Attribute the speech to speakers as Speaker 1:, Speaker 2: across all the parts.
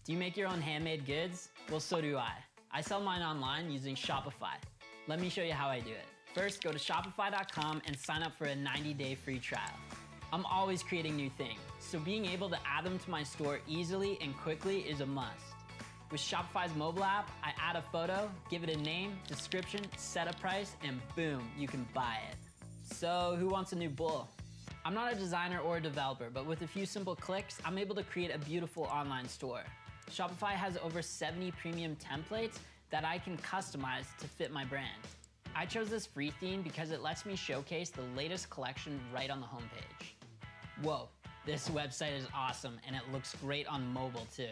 Speaker 1: Do you make your own handmade goods? Well, so do I. I sell mine online using Shopify. Let me show you how I do it. First, go to shopify.com and sign up for a 90-day free trial. I'm always creating new things, so being able to add them to my store easily and quickly is a must. With Shopify's mobile app, I add a photo, give it a name, description, set a price, and boom, you can buy it. So who wants a new bull? I'm not a designer or a developer, but with a few simple clicks, I'm able to create a beautiful online store. Shopify has over 70 premium templates that I can customize to fit my brand. I chose this free theme because it lets me showcase the latest collection right on the homepage. Whoa, this website is awesome and it looks great on mobile too.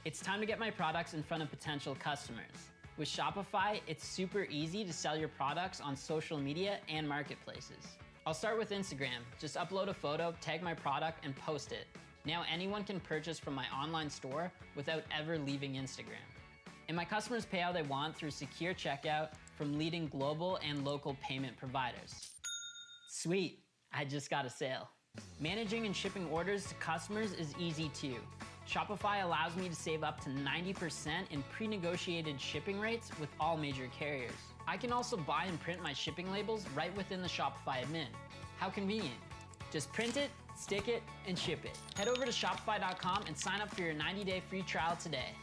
Speaker 1: It's time to get my products in front of potential customers. With Shopify, it's super easy to sell your products on social media and marketplaces. I'll start with Instagram. Just upload a photo, tag my product, and post it. Now anyone can purchase from my online store without ever leaving Instagram. And my customers pay how they want through secure checkout from leading global and local payment providers. Sweet, I just got a sale. Managing and shipping orders to customers is easy too. Shopify allows me to save up to 90% in pre-negotiated shipping rates with all major carriers. I can also buy and print my shipping labels right within the Shopify admin. How convenient. Just print it, stick it, and ship it. Head over to shopify.com and sign up for your 90-day free trial today.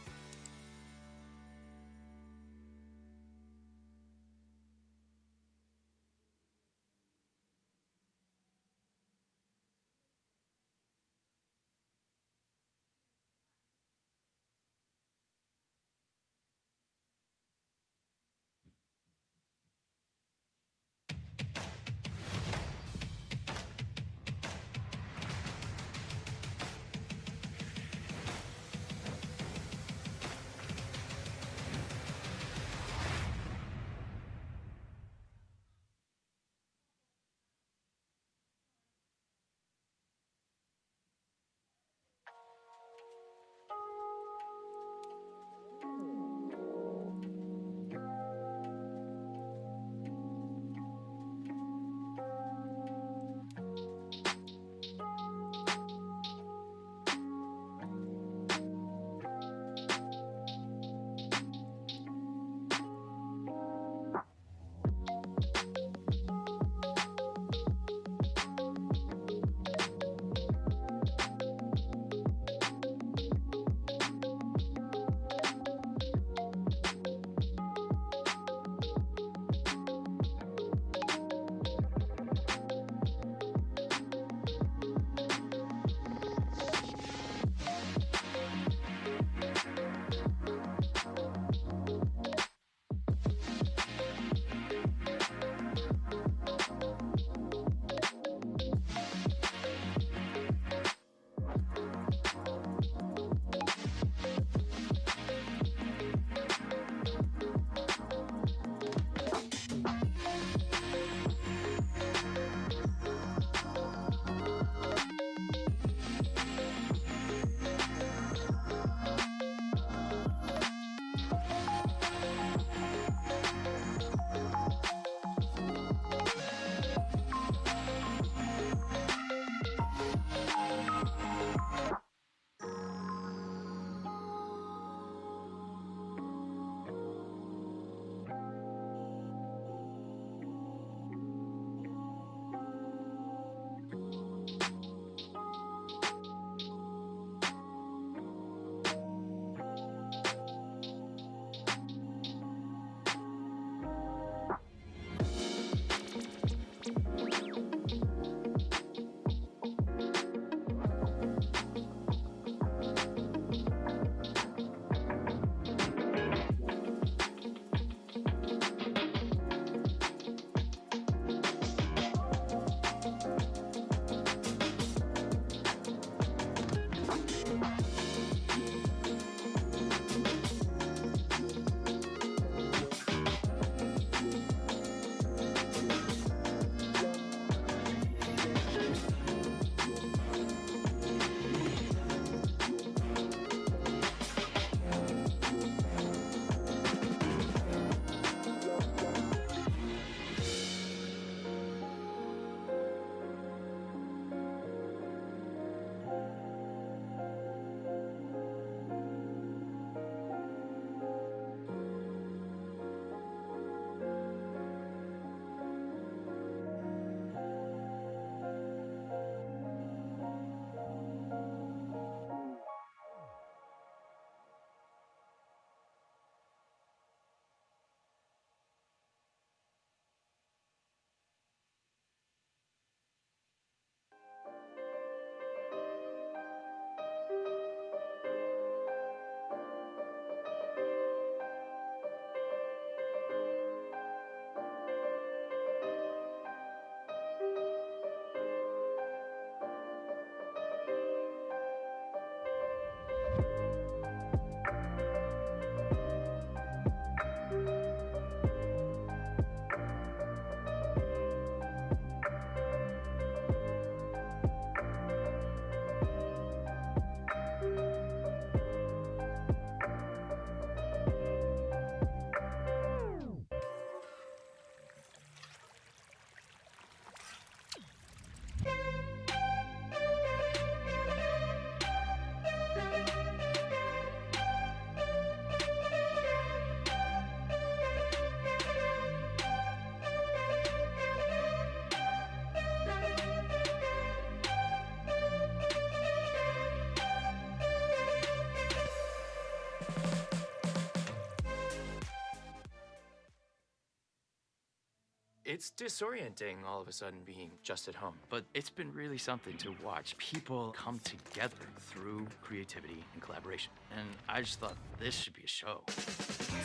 Speaker 2: It's disorienting all of a sudden being just at home, but it's been really something to watch people come together through creativity and collaboration. And I just thought this should be a show.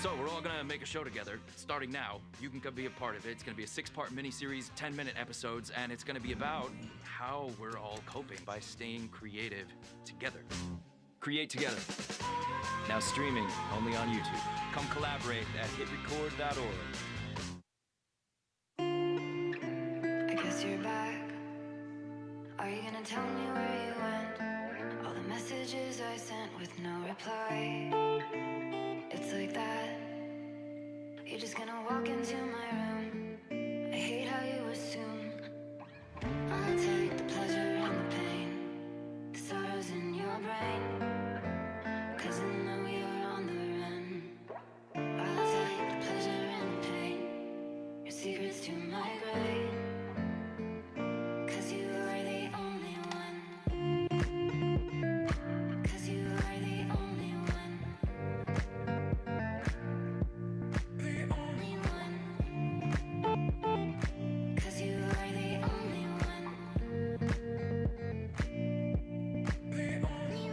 Speaker 2: So we're all gonna make a show together, starting now. You can come be a part of it. It's gonna be a 6-part miniseries, 10-minute episodes, and it's gonna be about how we're all coping by staying creative together. Create together. Now streaming only on YouTube. Come collaborate at hitrecord.org.
Speaker 3: I guess you're back. Are you gonna tell me where you went? All the messages I sent with no reply. It's like that. You're just gonna walk into my room. I hate how you assume I'll take the pleasure and the pain, the sorrows in your brain. 'Cause I know you're on the run. I'll take the pleasure and the pain, your secrets to my grave. 'Cause you are the only one. 'Cause you are the only one. The only one. 'Cause you are the only one. The only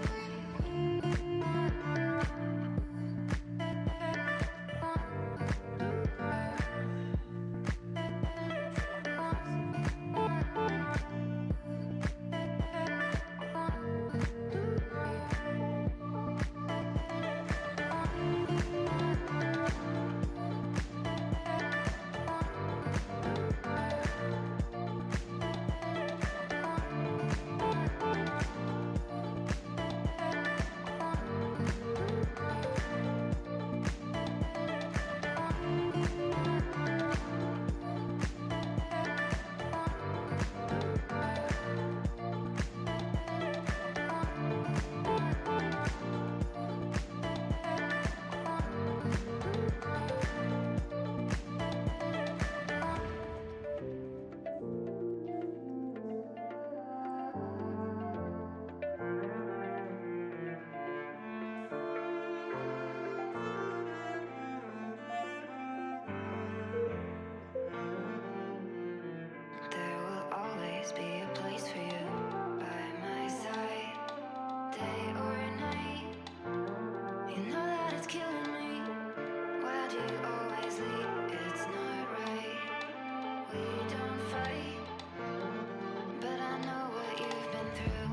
Speaker 3: There will always be a place for you by my side, day or night. You know that it's killing me. Why do you always leave? It's not right. We don't fight, but I know what you've been through.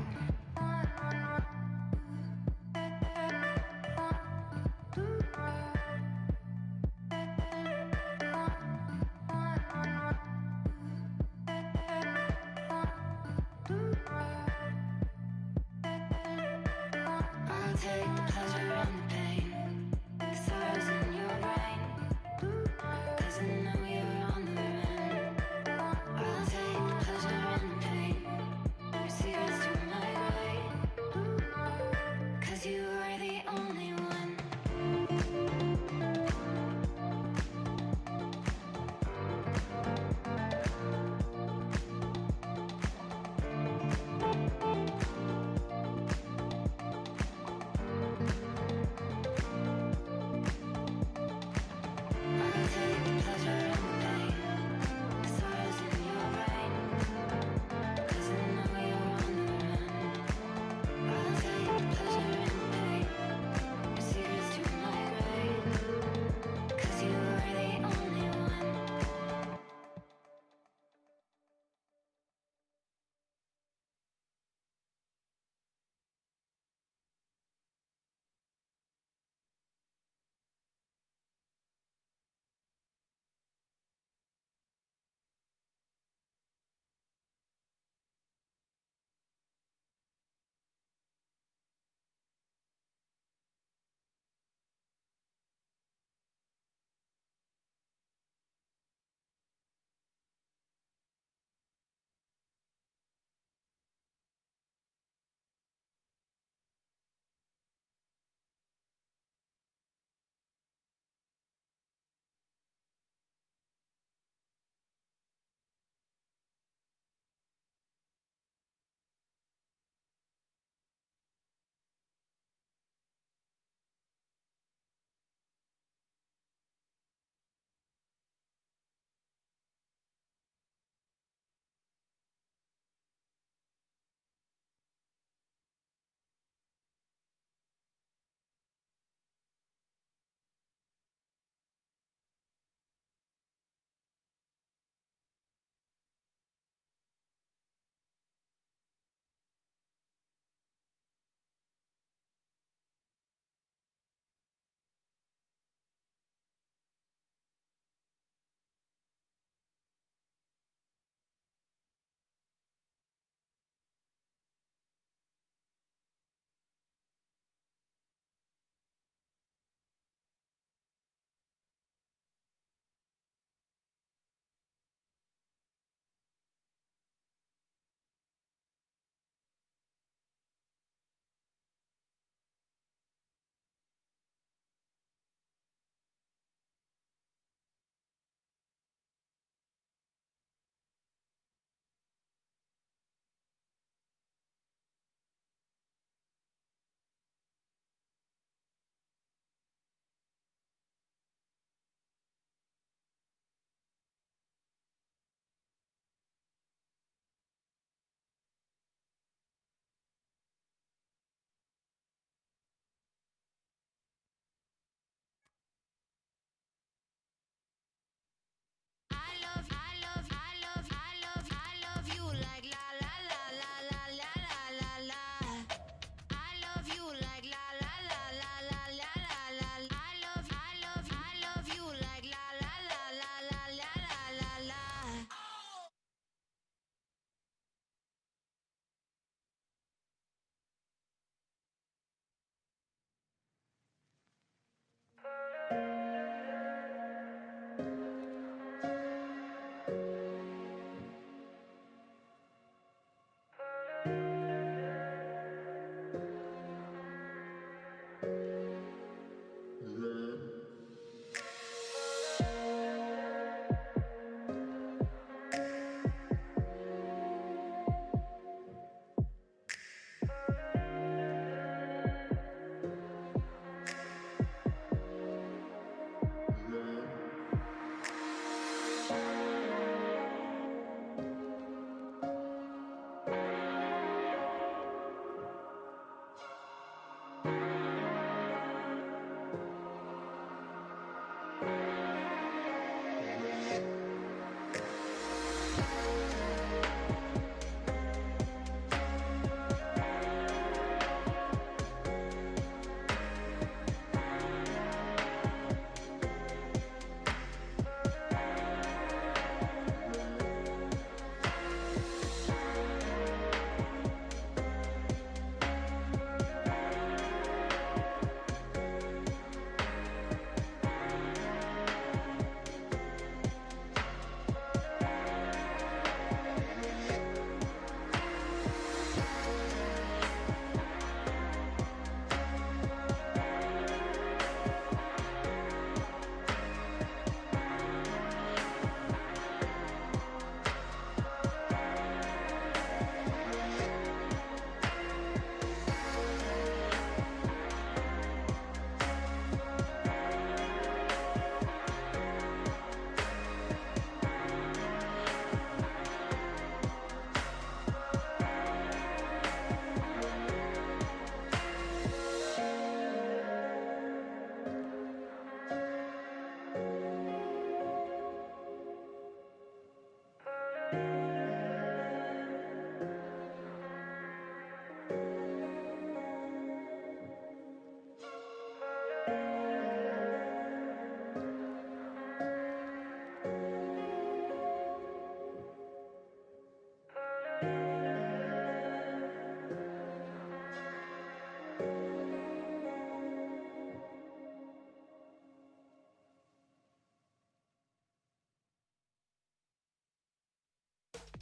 Speaker 3: I'll take the pleasure and the pain, the sorrows in your brain. 'Cause I know you're on the run. I'll take the pleasure and the pain, your secrets to my grave. 'Cause you are the only one.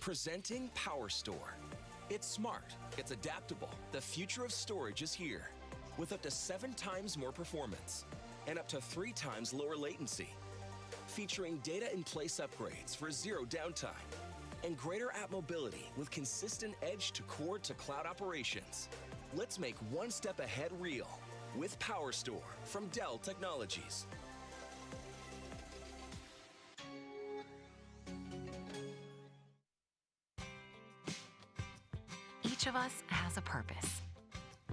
Speaker 4: Presenting PowerStore. It's smart, it's adaptable. The future of storage is here. With up to 7 times more performance and up to 3 times lower latency. Featuring data-in-place upgrades for 0 downtime and greater app mobility with consistent edge-to-core to cloud operations. Let's make one step ahead real with PowerStore from Dell Technologies.
Speaker 5: Each of us has a purpose.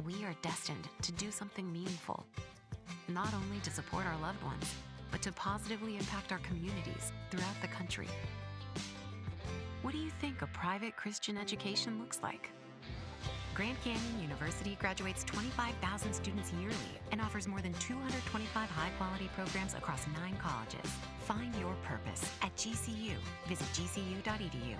Speaker 5: We are destined to do something meaningful, not only to support our loved ones, but to positively impact our communities throughout the country. What do you think a private Christian education looks like? Grand Canyon University graduates 25,000 students yearly and offers more than 225 high-quality programs across 9 colleges. Find your purpose at GCU. Visit gcu.edu.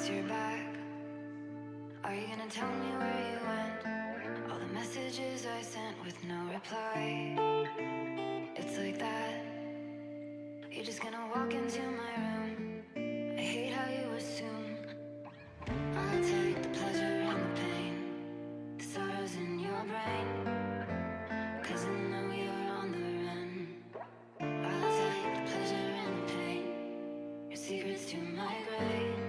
Speaker 3: You're back. Are you gonna tell me where you went? All the messages I sent with no reply. It's like that. You're just gonna walk into my room. I hate how you assume I'll take the pleasure and the pain, the sorrows in your brain, 'cause I know you're on the run. I'll take the pleasure and the pain, your secrets to my grave.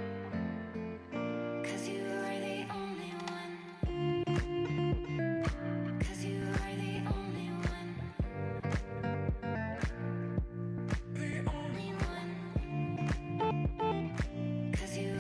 Speaker 3: You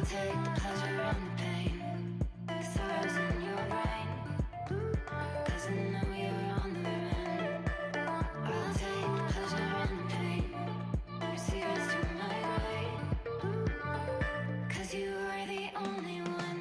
Speaker 3: take the pleasure and the pain, the sorrows in your brain, 'cause I know you're on the run. I'll take the pleasure and the pain, your secrets to my grave, 'cause you are the only one.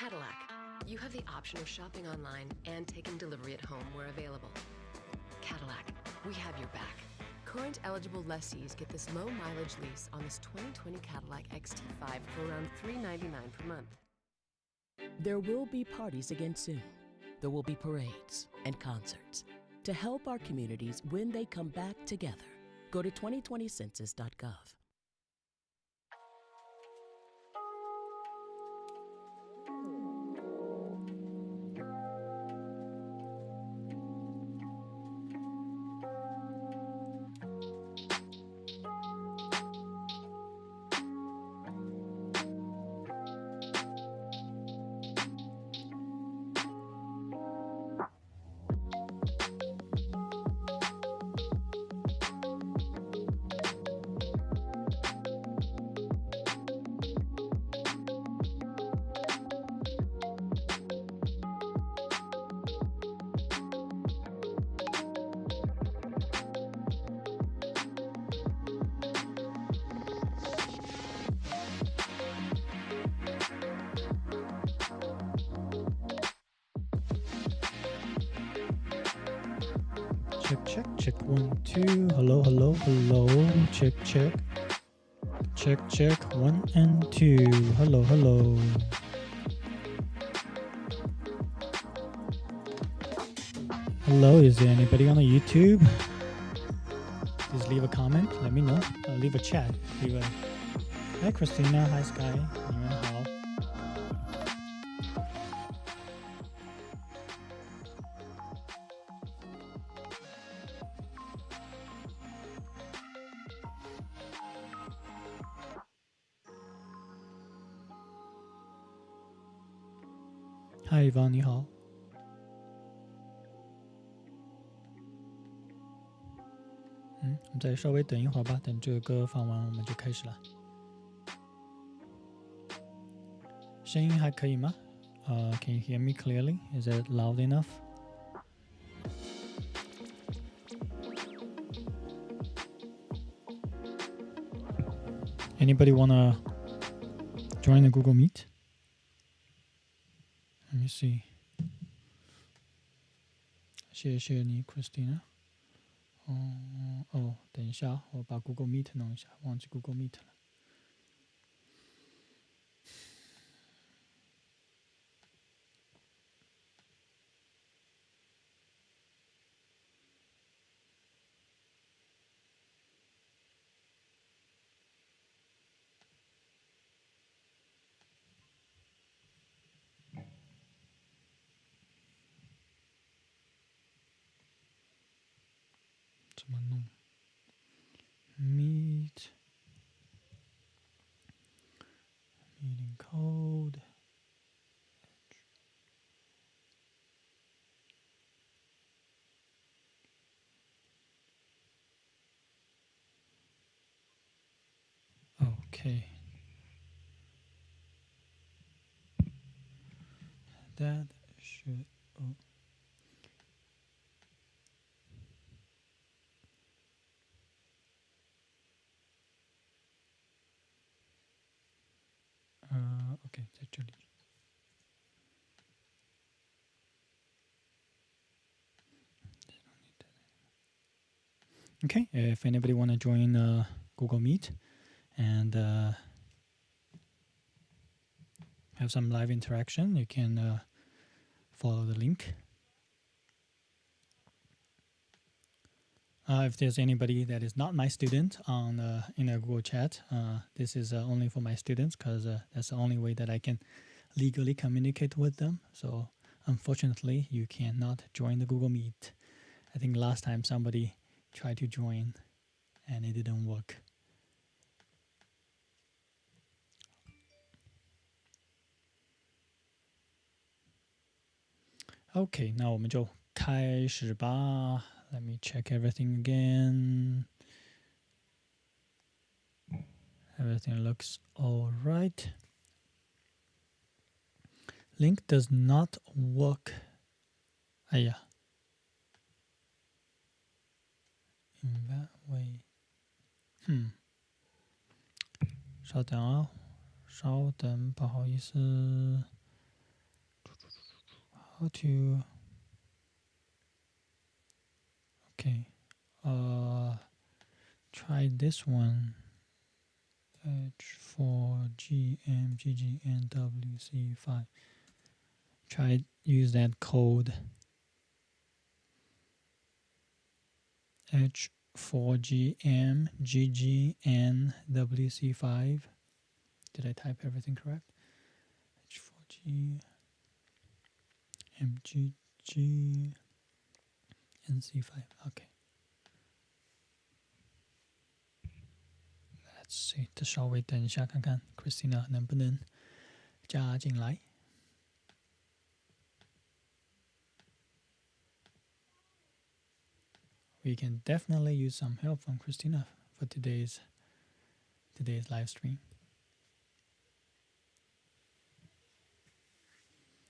Speaker 6: Cadillac, you have the option of shopping online and taking delivery at home where available. Cadillac, we have your back. Current eligible lessees get this low mileage lease on this 2020 Cadillac XT5 for around $399 per month.
Speaker 7: There will be parties again soon. There will be parades and concerts to help our communities when they come back together. Go to 2020census.gov.
Speaker 8: Check 1 2 hello check 1 and 2 hello is there anybody on the YouTube? Please leave a comment, let me know. Leave a chat. Hi Christina, hi Sky, 你们好。嗨，方你好。我们再稍微等一会儿吧，等这个歌放完我们就开始了。声音还可以吗？Can you hear me clearly? Is it loud enough? Anybody wanna join the Google Meet? Let me see. 谢谢你 Christina。等一下，我把 Google Meet 弄一下，忘记 Google Meet 了。怎么弄 ？Meet meeting code。Okay. That should. OK， 在这里。Okay, if anybody want to join Google Meet and have some live interaction, you can follow the link. If there's anybody that is not my student on in a Google chat, this is only for my students because that's the only way that I can legally communicate with them. So unfortunately, you cannot join the Google Meet. I think last time somebody tried to join and it didn't work. OK， 那我们就开始吧。Let me check everything again. Everything looks all right. Link does not work. 哎呀 In that way. 稍等啊，稍等，不好意思。how to. Okay, try this one. H4GMGGNWC5. Try use that code. H4GMGGNWC5. Did I type everything correct? H4GMGGNC5. Okay. Let's see. 这稍微等一下看看 Christina 能不能加进来。We can definitely use some help from Christina for today's live stream.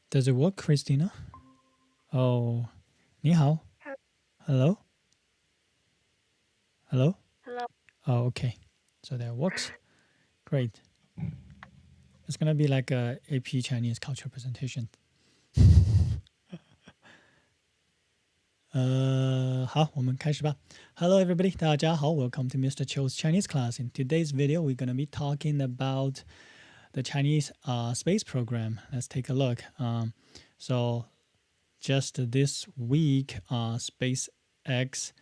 Speaker 8: Does it work, Christina? Oh, 你好. Hello? Hello?
Speaker 9: Hello.
Speaker 8: Oh, okay. So that works. Great. It's gonna be like a AP Chinese culture presentation. 好，我们开始吧。Hello, everybody. 大家好 Welcome to Mr. Chou's Chinese class. In today's video, we're gonna be talking about the Chinese space program. Let's take a look. So, just this week, SpaceX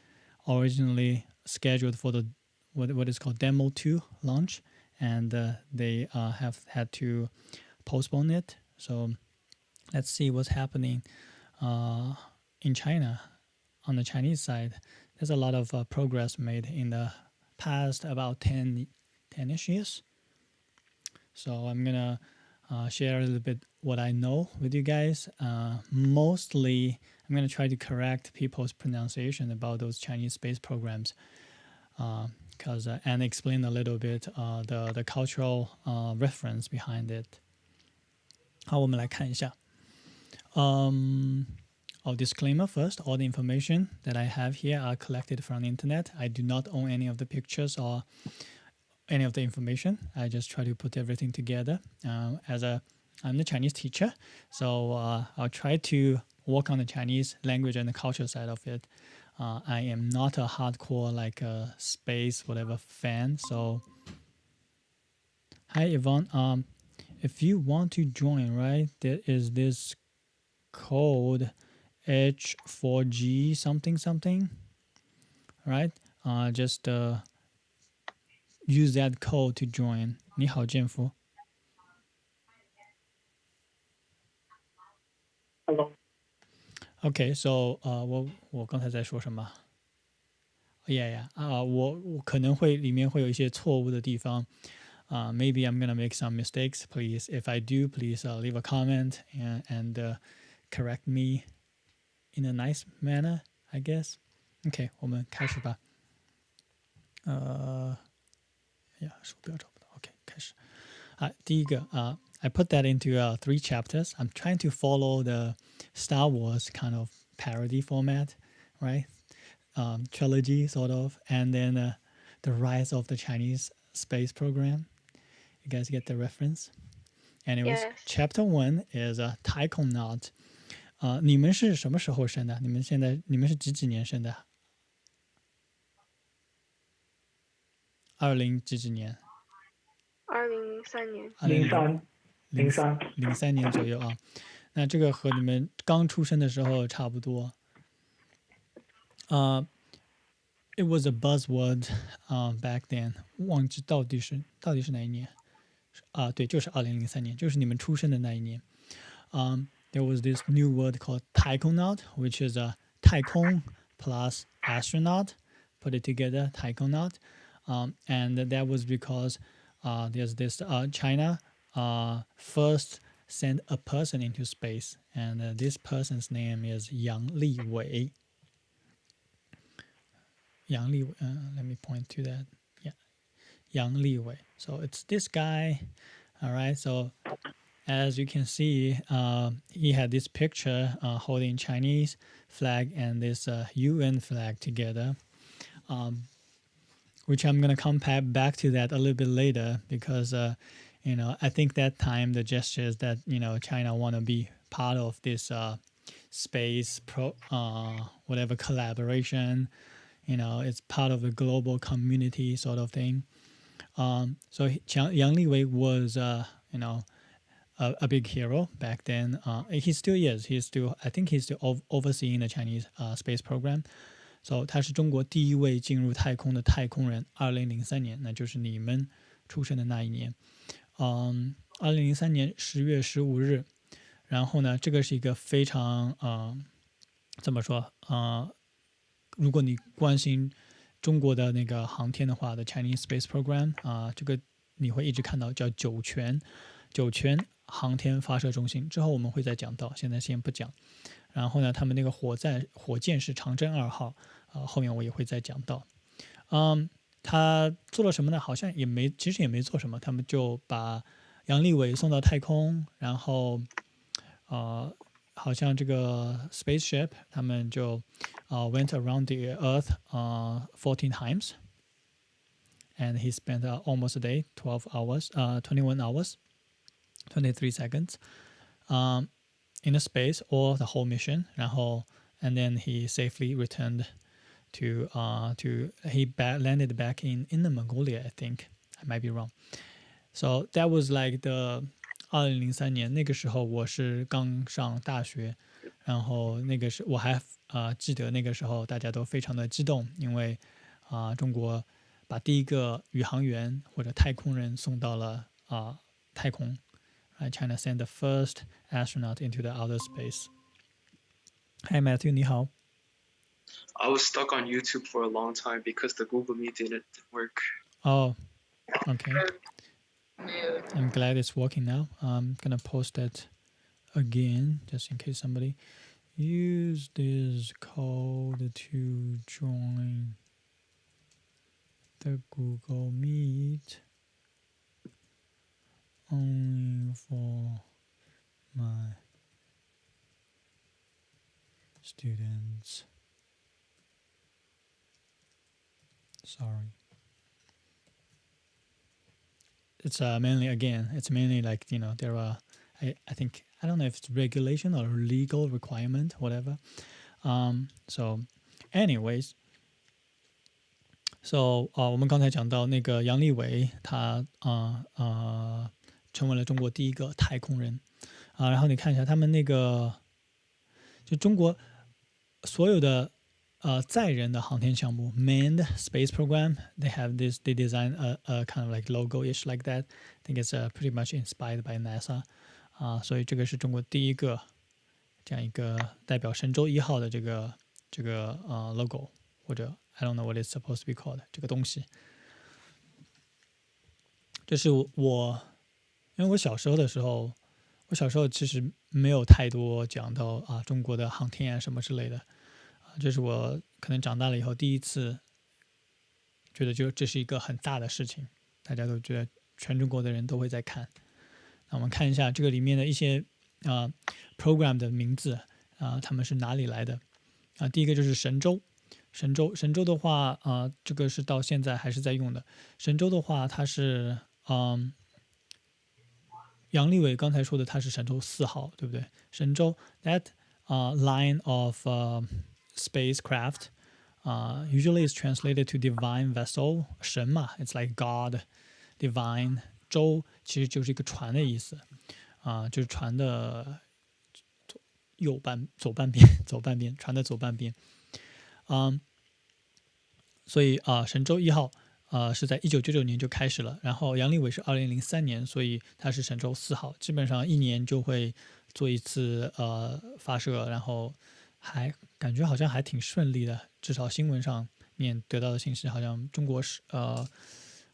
Speaker 8: originally scheduled for the what is called Demo 2 launch, and they have had to postpone it. So, let's see what's happening in China. On the Chinese side, there's a lot of progress made in the past about 10-ish years. So I'm gonna share a little bit what I know with you guys. Mostly, I'm gonna try to correct people's pronunciation about those Chinese space programs, and explain a little bit the cultural reference behind it. 好，我们来看一下。Disclaimer first, all the information that I have here are collected from the internet. I do not own any of the pictures or any of the information. I just try to put everything together. I'm the Chinese teacher, so I'll try to work on the Chinese language and the culture side of it. I am not a hardcore like space whatever fan. So, hi Yvonne. If you want to join, right, there is this code H4G something, right? Just use that code to join. 你好，建福。
Speaker 9: Hello.
Speaker 8: Okay, so 我刚才在说什么 ？Yeah, 我可能会里面会有一些错误的地方。Maybe I'm gonna make some mistakes. Please, if I do, please leave a comment and correct me in a nice manner, I guess. Okay, 我们开始吧。手表找不到。Okay, 开始。第一个I put that into 3 chapters. I'm trying to follow the Star Wars kind of parody format, right? Trilogy sort of, and then the rise of the Chinese space program. You guys get the reference? Anyways,
Speaker 9: Yes.
Speaker 8: Chapter 1 is太空 Taikonaut. 你们是什么时候生的？你们是几年生的？20几年
Speaker 9: 2003年。
Speaker 8: 03年左右啊。那这个和你们刚出生的时候差不多。It was a buzzword back then. 忘记到底是哪一年？对，就是2003年，就是你们出生的那一年。There was this new word called taikonaut, which is a 太空 plus astronaut, put it together, taikonaut. And that was because there's this China first sent a person into space, and this person's name is Yang Liwei. Yang Liwei, let me point to that. Yeah, Yang Liwei. So it's this guy. All right, so as you can see, he had this picture holding Chinese flag and this UN flag together, which I'm going to come back to that a little bit later because, I think that time the gesture is that, China want to be part of this space whatever collaboration. It's part of a global community sort of thing. So Yang Liwei was, a big hero back then. He still is. I think he's still overseeing the Chinese space program. So 他是中国第一位进入太空的太空人。2003年，那就是你们出生的那一年。2003年10月15日。然后呢，这个是一个非常怎么说如果你关心中国的那个航天的话的 Chinese Space Program 这个你会一直看到叫酒泉航天发射中心，之后我们会再讲到，现在先不讲。然后呢，他们那个火箭是长征2号，后面我也会再讲到。他做了什么呢？好像其实也没做什么，他们就把杨利伟送到太空，然后好像这个 spaceship 他们就went around the Earth 14 times, and he spent almost a day, 21 hours, 23 seconds in the space, or the whole mission. 然后 and then he safely returned to landed back in the Mongolia, I think. I might be wrong. So that was like the 2003年，那个时候我是刚上大学，然后我还记得那个时候大家都非常的激动，因为中国把第一个宇航员或者太空人送到了太空。China sent the first astronaut into the outer space. Hi Matthew, 你好。
Speaker 9: I was stuck on YouTube for a long time because the Google Meet didn't work.
Speaker 8: Oh, okay. I'm glad it's working now. I'm gonna post that again just in case somebody use this code to join the Google Meet only for my students. Sorry. It's mainly like, there are, I think, I don't know if it's regulation or legal requirement, whatever. So anyways, so 我们刚才讲到那个杨利伟，他成为了中国第一个太空人然后你看一下他们那个，就中国所有的载人的航天项目 manned space program, they design a kind of like logo-ish like that. I think it's pretty much inspired by NASA. 所以这个是中国第一个这样一个代表神舟1号的这个logo， 或者 I don't know what it's supposed to be called 这个东西。这是因为我小时候其实没有太多讲到中国的航天什么之类的。这是我可能长大了以后第一次觉得这是一个很大的事情，大家都觉得全中国的人都会在看。那我们看一下这个里面的一些program 的名字他们是哪里来的第一个就是神舟的话这个是到现在还是在用的。神舟的话它是杨利伟刚才说的他是神舟4号，对不对？神舟 that line of spacecraft usually is translated to divine vessel. 神嘛 it's like God, divine. 舟其实就是一个船的意思就是船的左半边船的左半边所以神舟1号是在1999年就开始了，然后杨利伟是2003年，所以他是神舟4号，基本上1年就会做一次发射，然后还感觉好像还挺顺利的，至少新闻上面得到的信息好像中国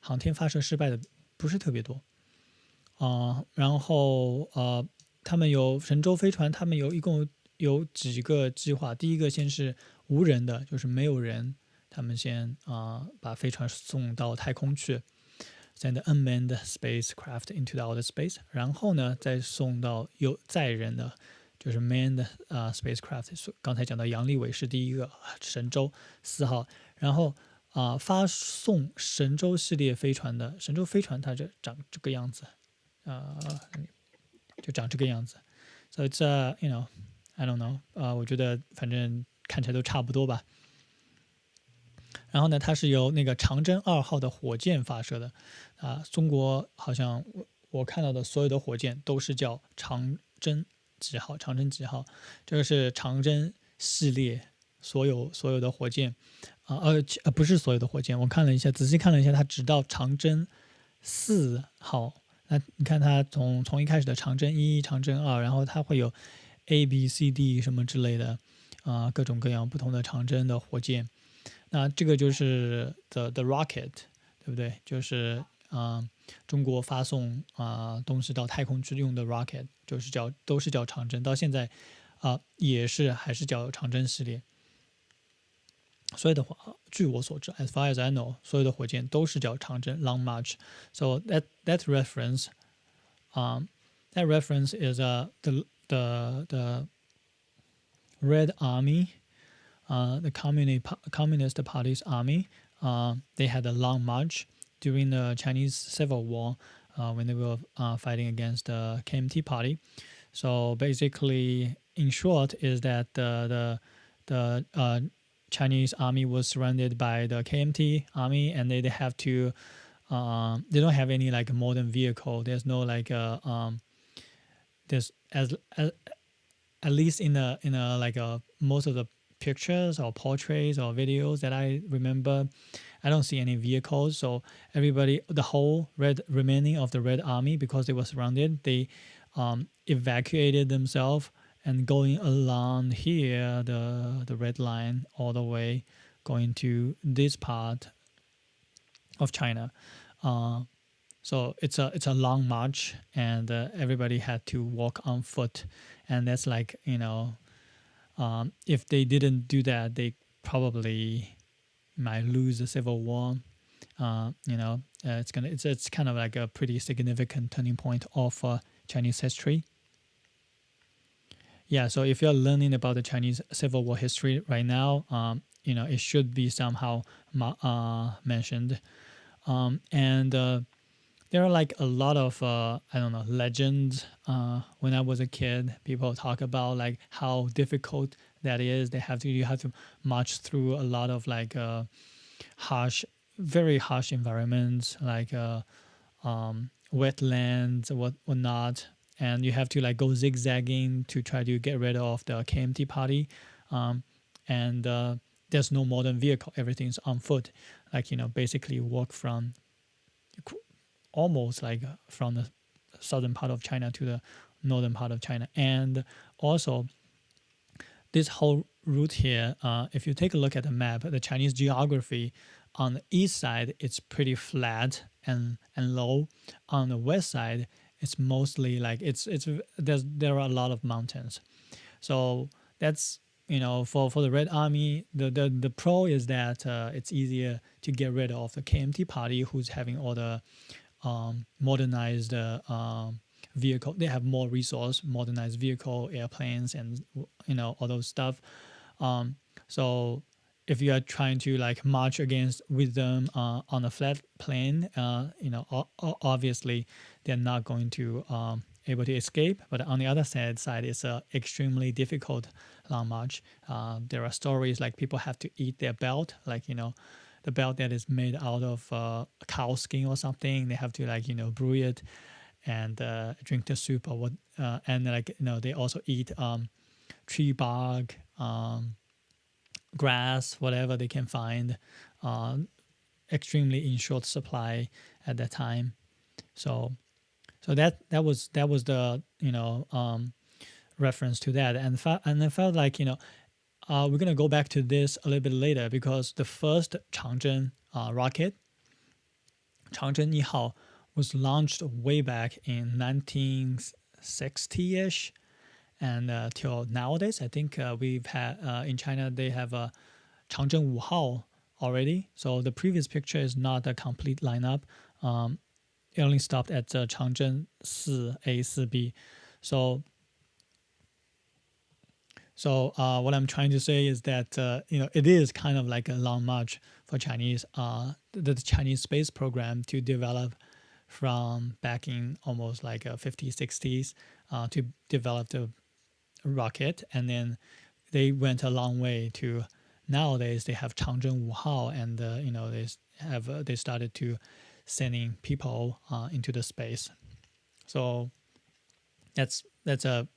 Speaker 8: 航天发射失败的不是特别多然后他们有神舟飞船，他们一共有几个计划。第一个先是无人的，就是没有人，他们先把飞船送到太空去 ，send unmanned spacecraft into the outer space， 然后呢再送到有载人的，就是 manned spacecraft。刚才讲到杨利伟是第一个神舟4号，然后发送神舟系列飞船的神舟飞船，它就长这个样子就长这个样子。So it's I don't know，我觉得反正看起来都差不多吧。然后呢，它是由那个长征2号的火箭发射的中国好像我看到的所有的火箭都是叫长征几号，长征几号，这个是长征系列所有的火箭不是所有的火箭，我看了一下，仔细看了一下，它直到长征4号。那你看它从一开始的长征1、长征2，然后它会有 A、B、C、D 什么之类的各种各样不同的长征的火箭。那这个就是 the rocket， 对不对？就是中国发送东西到太空去用的 rocket， 都是叫长征，到现在还是叫长征系列。所有的据我所知 ，as far as I know， 所有的火箭都是叫长征 Long March。So that reference is the Red Army, the Communist Party's army. They had a long march during the Chinese Civil War when they were fighting against the KMT party. So basically, in short, is that the Chinese army was surrounded by the KMT army, and they have to they don't have any like modern vehicle. There's no like there's at least in a like most of the pictures or portraits or videos that I remember, I don't see any vehicles. So everybody, the whole remaining of the Red Army, because they were surrounded, they evacuated themselves and going along here, the red line, all the way going to this part of China. So it's a long march, and everybody had to walk on foot, and that's like if they didn't do that, they probably might lose the civil war. It's kind of like a pretty significant turning point of Chinese history. Yeah, so if you're learning about the Chinese Civil War history right now, it should be somehow mentioned. And there are like a lot of legends. When I was a kid, people talk about like how difficult that is. You have to march through a lot of like very harsh environments, like wetlands, whatnot. And you have to like go zigzagging to try to get rid of the KMT party. And there's no modern vehicle. Everything's on foot. Like, basically walk from almost like from the southern part of China to the northern part of China. And also this whole route here, if you take a look at the map, the Chinese geography, on the east side, it's pretty flat and low. On the west side, it's mostly like there are a lot of mountains. So that's for the Red Army, the pro is that it's easier to get rid of the KMT party, who's having all the modernized vehicle. They have more resource, modernized vehicle, airplanes, and all those stuff. So if you are trying to like march with them on a flat plane, obviously they're not going to able to escape. But on the other side, it's a extremely difficult long march. There are stories like people have to eat their belt, like the belt that is made out of cow skin or something. They have to like brew it and drink the soup or what. And like they also eat tree bark, grass, whatever they can find, extremely in short supply at that time. So that was the reference to that, and I felt like we're gonna go back to this a little bit later, because the first Changzheng rocket, Changzheng 1号, was launched way back in 1960ish. And till nowadays, I think we've had in China they have a Changzheng 5号 already. So the previous picture is not a complete lineup. It only stopped at Changzheng 4A, 4B. So what I'm trying to say is that it is kind of like a long march for Chinese the Chinese space program to develop from back in almost like 50s, 60s to develop the rocket, and then they went a long way to nowadays they have Changzheng 5号, and they started to sending people into the space. So that's a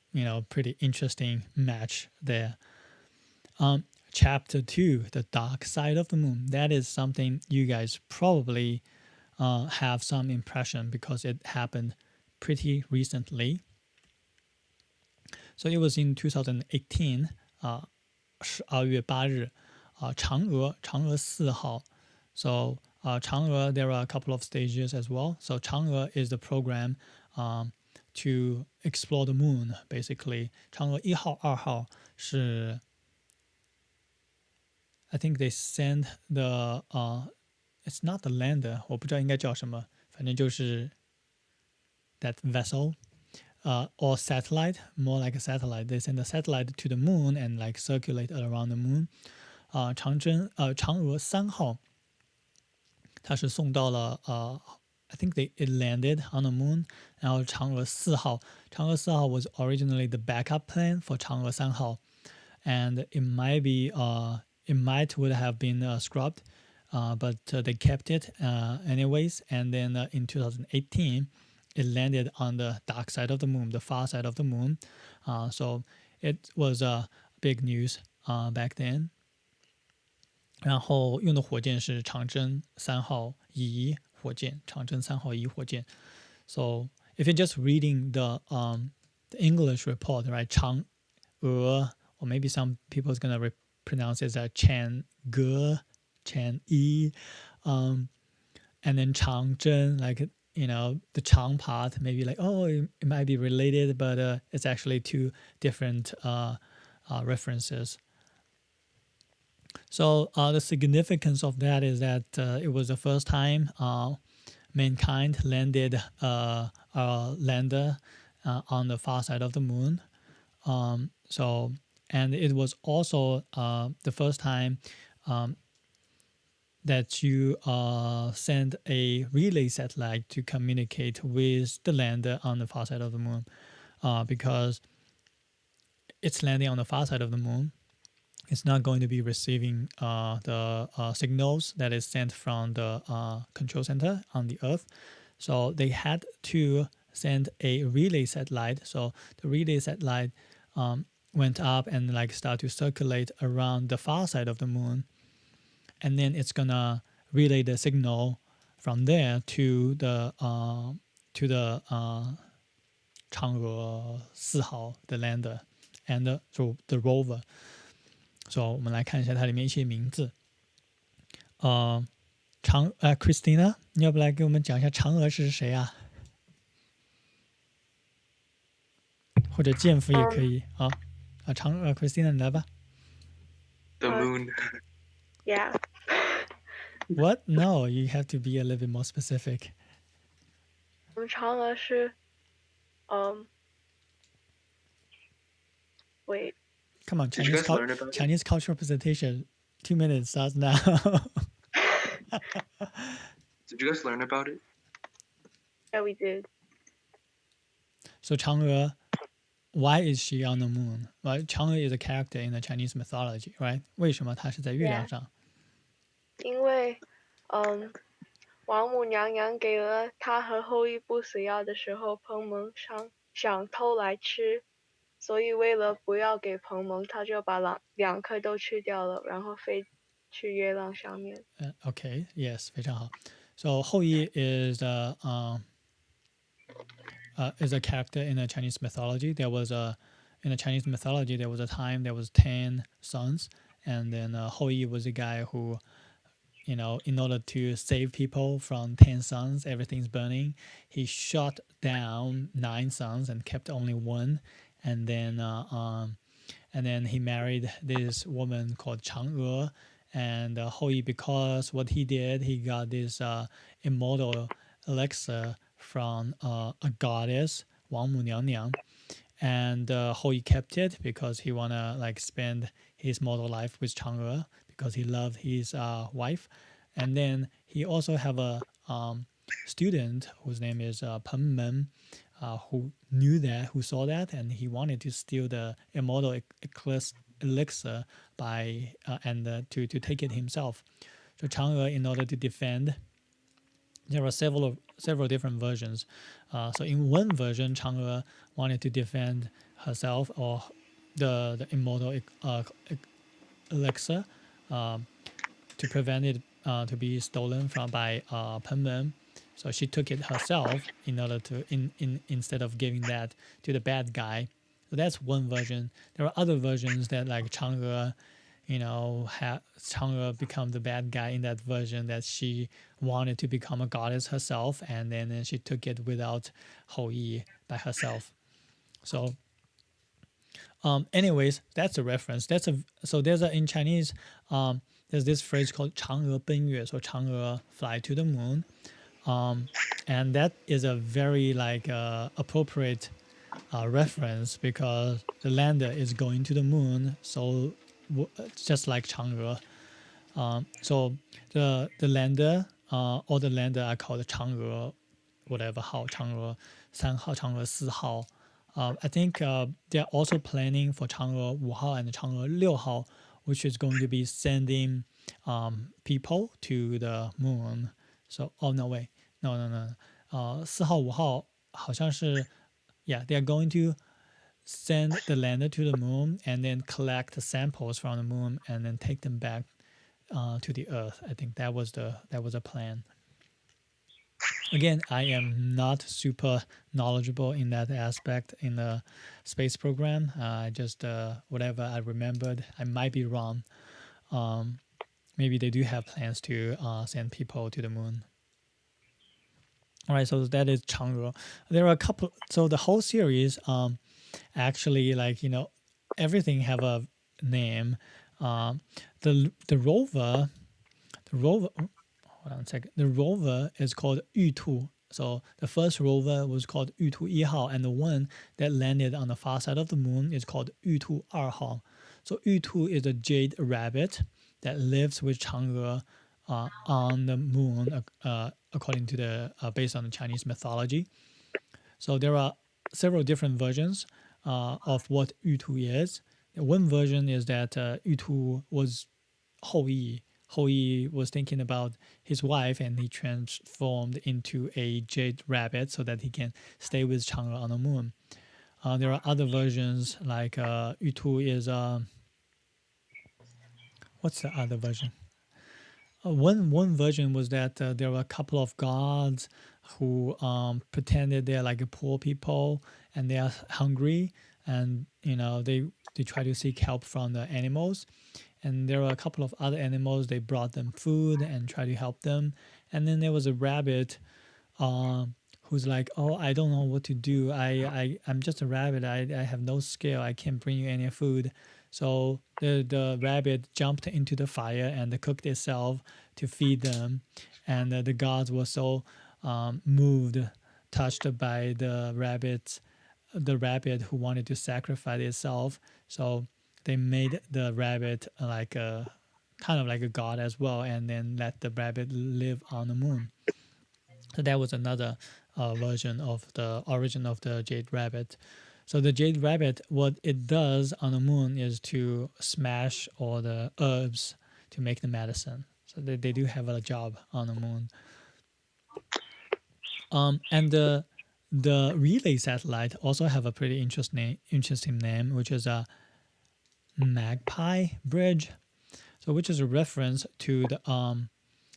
Speaker 8: pretty interesting match there. Chapter 2, the dark side of the moon. That is something you guys probably have some impression because it happened pretty recently. So it was in 2018, 12月8日, 嫦娥4号. So 嫦娥, there are a couple of stages as well. So 嫦娥 is the program to explore the moon, basically. 嫦娥1号、2号是 I think they send the it's not the lander, 我不知道应该叫什么，反正就是 that vessel or satellite, more like a satellite. They send a satellite to the moon and like circulate around the moon. 嫦娥3号 它是送到了I think it landed on the moon. 然后嫦娥4号 was originally the backup plan for 嫦娥3号, and it might would have been scrubbed, but they kept it anyways. And then in 2018, it landed on the dark side of the moon, the far side of the moon. So it was big news back then. 然后用的火箭是长征3号乙火箭，长征3号乙火箭。So if you're just reading the English report, right, 嫦娥, or maybe some people is gonna pronounce it as Chang'e, and then Changzhen, like the Chang part, maybe like it might be related, but it's actually two different references. So the significance of that is that it was the first time mankind landed a lander on the far side of the moon. And it was also the first time that you send a relay satellite to communicate with the lander on the far side of the moon, because it's landing on the far side of the moon. It's not going to be receiving the signals that is sent from the control center on the Earth. So they had to send a relay satellite. So the relay satellite went up and like start to circulate around the far side of the moon, and then it's gonna relay the signal from there to the 嫦娥4号 the lander and the rover. So 我们来看一下它里面一些名字。Christina, 你要不来给我们讲一下嫦娥是谁啊？或者剑夫也可以啊。嫦娥 Christina 你来吧。
Speaker 9: The moon.
Speaker 10: Yeah.
Speaker 8: What? No, you have to be a little bit more specific.
Speaker 10: 嫦娥是wait.
Speaker 8: Come on,
Speaker 9: Did you guys learn about it?
Speaker 8: Chinese cultural presentation. 2 minutes starts now.
Speaker 9: Did you guys learn about it?
Speaker 10: Yeah, we did.
Speaker 8: So 嫦娥, why is she on the moon? Right? 嫦娥 is a character in the Chinese mythology, right? 为什么她是在月亮上？
Speaker 10: 因为王母娘娘给了她和后羿不死药的时候，彭蒙想偷来吃，所以为了不要给彭蒙，他就把两颗都吃掉了，然后飞去月亮上面。
Speaker 8: Okay, yes, 非常好。So 后羿 is a character in the Chinese mythology. In the Chinese mythology, there was a time there was 10 sons, and then 后羿 was a guy who, in order to save people from 10 sons, everything's burning, he shot down 9 sons and kept only 1, and then he married this woman called Chang'e, and 后羿, because what he did, he got this immortal elixir from a goddess, 王母娘娘, and 后羿kept it because he wanna like spend his mortal life with Chang'e because he loved his wife. And then he also have a student whose name is Peng Men. who knew that, who saw that, and he wanted to steal the immortal elixir by to take it himself. So Chang'e, in order to defend, there are several different versions. So in one version, Chang'e wanted to defend herself or the immortal elixir to prevent it to be stolen by Penmen. So she took it herself in order to instead of giving that to the bad guy. So that's one version. There are other versions that like Chang'e, Chang'e become the bad guy in that version, that she wanted to become a goddess herself, and then she took it without Hou Yi by herself. So anyways, that's a reference. In Chinese, there's this phrase called 嫦娥奔月, so Chang'e fly to the moon. And that is a very appropriate reference, because the lander is going to the moon, so just like Chang'e. So the lander or the lander are called Chang'e, whatever 号, Chang'e 3号, Chang'e 4号. I think they're also planning for Chang'e 5号and Chang'e 6号, which is going to be sending people to the moon. So, oh no, wait, no. 4号5号好像是 yeah, they are going to send the lander to the moon and then collect the samples from the moon and then take them back to the Earth. I think that was a plan. Again, I am not super knowledgeable in that aspect in the space program. Just whatever I remembered, I might be wrong. Maybe they do have plans to send people to the moon. All right, so that is Chang'e. There are a couple. So the whole series, actually, everything have a name. The rover. Hold on a second. The rover is called Yutu. So the first rover was called Yutu 1号, and the one that landed on the far side of the moon is called Yutu 2号. So Yutu is a jade rabbit that lives with Chang'e on the moon, according to based on the Chinese mythology. So there are several different versions of what Yutu is. One version is that Yutu was Hou Yi. Hou Yi was thinking about his wife, and he transformed into a jade rabbit so that he can stay with Chang'e on the moon. There are other versions, like Yutu is what's the other version? One version was that there were a couple of gods who pretended they're like poor people and they are hungry, and they try to seek help from the animals. And there were a couple of other animals, they brought them food and tried to help them. And then there was a rabbit who's like, oh, I don't know what to do. I'm just a rabbit. I have no skill. I can't bring you any food. So the rabbit jumped into the fire and cooked itself to feed them. And the gods were so touched by the rabbit who wanted to sacrifice itself. So they made the rabbit kind of like a god as well, and then let the rabbit live on the moon. So that was another version of the origin of the jade rabbit. So the jade rabbit, what it does on the moon is to smash all the herbs to make the medicine. So they do have a job on the moon. And the relay satellite also have a pretty interesting name, which is a Magpie Bridge. So which is a reference to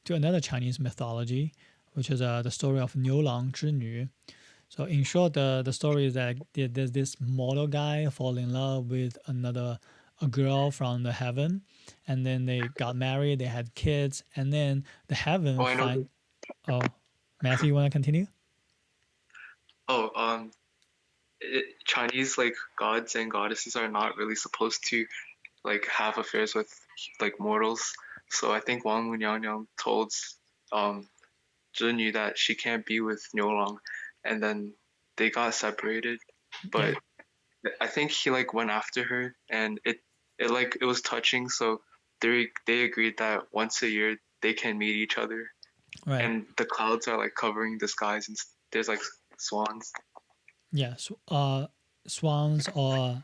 Speaker 8: another Chinese mythology, which is the story of 牛郎织女. So in short, the story is that there's this mortal guy fall in love with a girl from the heaven, and then they got married, they had kids, and then the heaven Matthew, you want to continue?
Speaker 9: Chinese gods and goddesses are not really supposed to have affairs with mortals. So I think Wang Munyang told Zhenyu that she can't be with Niulang, and then they got separated. But I think he went after her, and it was touching. So they agreed that once a year they can meet each other,
Speaker 8: right.
Speaker 9: And the clouds are covering the skies, and there's swans.
Speaker 8: yeah, swans, or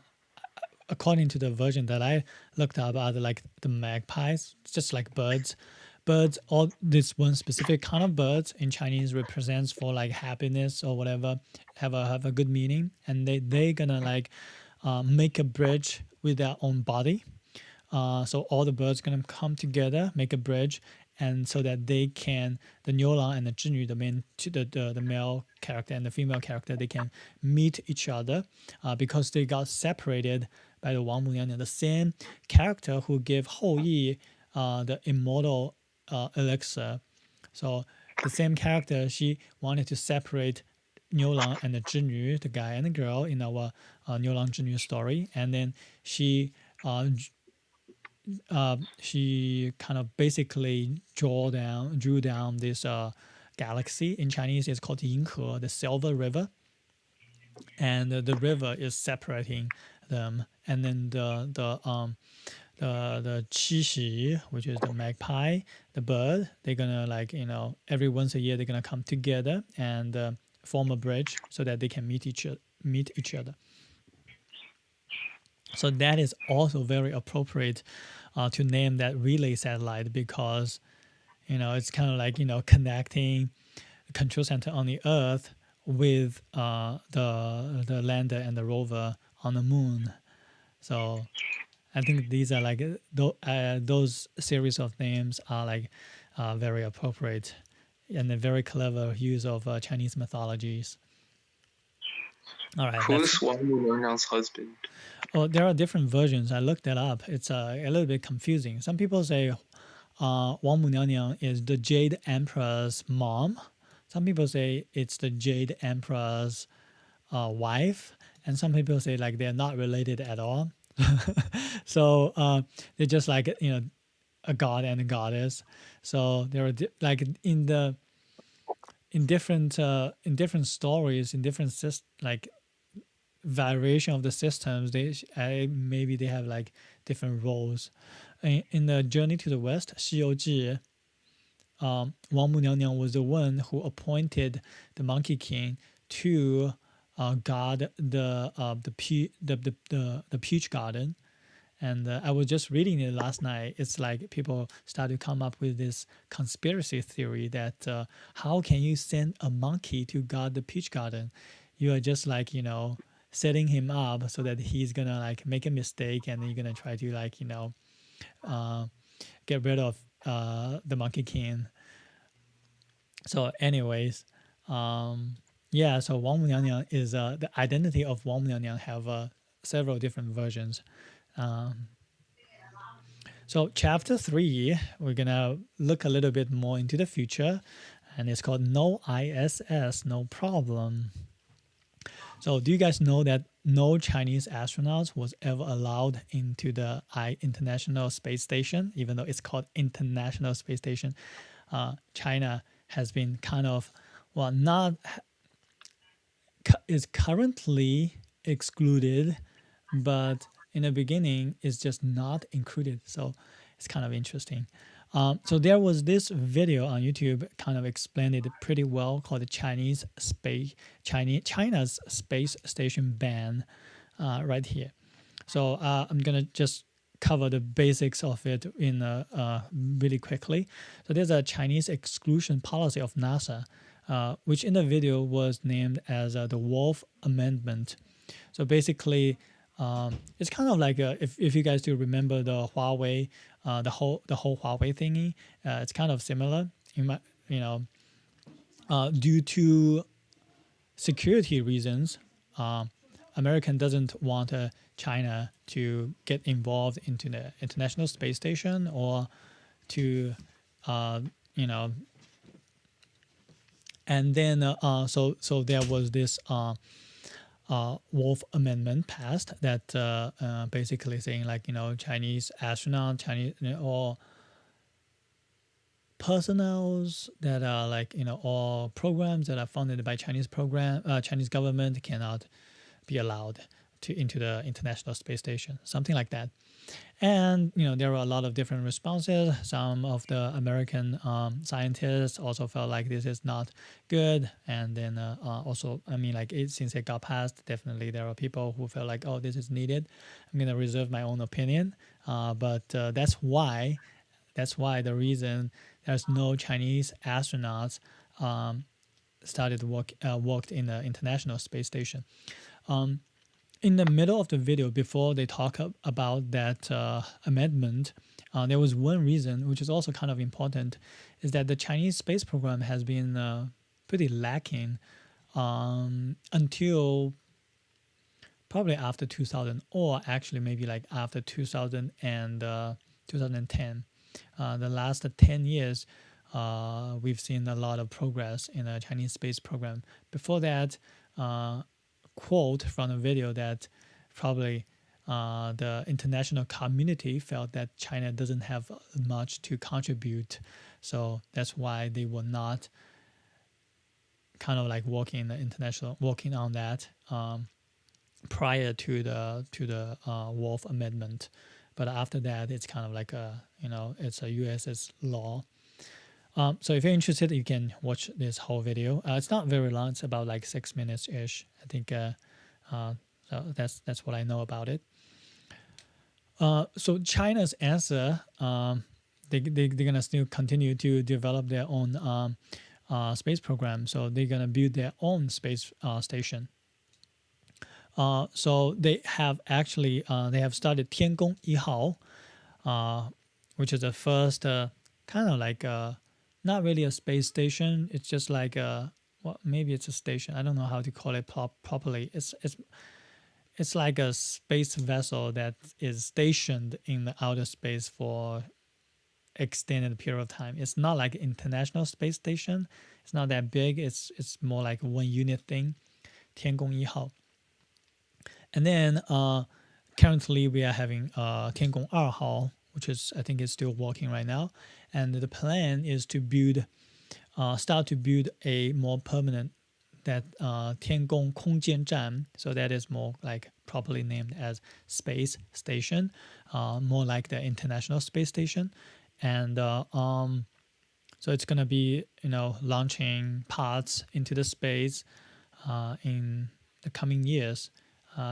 Speaker 8: according to the version that I looked up, are like the magpies, just like birds. Birds, all this one specific kind of birds in Chinese represents for like happiness or whatever, have a good meaning, and they gonna like make a bridge with their own body. So all the birds gonna come together, make a bridge, and so that they can, the Niulang and the Zhinyu, the male character and the female character, they can meet each other because they got separated by the Wang Munyang, the same character who gave Hou Yi the immortal elixir. So the same character, she wanted to separate Niulang and the Zhinyu, the guy and the girl in our Niulang Zhinyu story, and then she kind of basically drew down this galaxy. In Chinese it's called Yinghe, the Silver River, and the river is separating them, and then the qixi, which is the magpie, the bird, they're gonna like, every once a year they're gonna come together and form a bridge so that they can meet each other. So that is also very appropriate to name that relay satellite, because it's kind of like connecting the control center on the Earth with the lander and the rover on the moon. So I think these are like those series of names are like very appropriate and a very clever use of Chinese mythologies. All right.
Speaker 9: Who's Wang Munyang's husband?
Speaker 8: Oh, there are different versions. I looked that up. It's a little bit confusing. Some people say Wang Munyang is the Jade Emperor's mom. Some people say it's the Jade Emperor's wife, and some people say like they're not related at all. So they're just like a god and a goddess. So there are like in different stories, in different like variation of the systems, maybe they have like different roles. In the Journey to the West, 西游记, Wang Munyang was the one who appointed the Monkey King to guard the peach garden. And I was just reading it last night. It's like people start to come up with this conspiracy theory that how can you send a monkey to guard the peach garden? You are just like, setting him up so that he's gonna like make a mistake, and then you're gonna try to like, get rid of the Monkey King. So anyways, yeah, so Wang Munyang is the identity of Wang Munyang have several different versions. So chapter 3, we're gonna look a little bit more into the future, and it's called No ISS, No Problem. So do you guys know that no Chinese astronauts was ever allowed into the International Space Station, even though it's called International Space Station? China has been kind of, is currently excluded, but in the beginning it's just not included. So it's kind of interesting. So there was this video on YouTube kind of explained it pretty well, called the China's space station ban, right here. So I'm gonna just cover the basics of it in really quickly. So there's a Chinese exclusion policy of NASA, which in the video was named as the Wolf Amendment. So basically, it's kind of like if you guys do remember the Huawei, the whole Huawei thingy, it's kind of similar. Due to security reasons, American doesn't want China to get involved into the International Space Station, or to and then so there was this Wolf Amendment passed that basically saying like, Chinese astronaut, or personnels that are like, all programs that are funded by Chinese government cannot be allowed into the International Space Station, something like that. And there were a lot of different responses. Some of the American scientists also felt like this is not good, and then also, I mean, like since it got passed, definitely there are people who felt like, oh, this is needed. I'm gonna reserve my own opinion, but that's why the reason there's no Chinese astronauts worked in the International Space Station. In the middle of the video, before they talk about that amendment, there was one reason, which is also kind of important, is that the Chinese space program has been pretty lacking until probably after 2000, or actually maybe like after 2000 and 2010. The last 10 years, we've seen a lot of progress in the Chinese space program. Before that, quote from the video that probably the international community felt that China doesn't have much to contribute, so that's why they were not kind of like working on that prior to the Wolf Amendment. But after that, it's kind of like it's a US's law. So if you're interested, you can watch this whole video. It's not very long. It's about like 6 minutes ish. I think so that's what I know about it. So China's answer, they're gonna still continue to develop their own space program. So they're gonna build their own space station. So they have actually they have started 天宫一号, which is the first kind of like not really a space station. It's just like maybe it's a station. I don't know how to call it properly. It's like a space vessel that is stationed in the outer space for extended period of time. It's not like International Space Station. It's not that big. It's more like one unit thing. 天宫一号. And then currently we are having 天宫二号, which is, I think, is still working right now. And the plan is to start to build a more permanent, that 天宫空间站. So that is more like properly named as space station, more like the International Space Station. And so it's gonna be launching parts into the space in the coming years.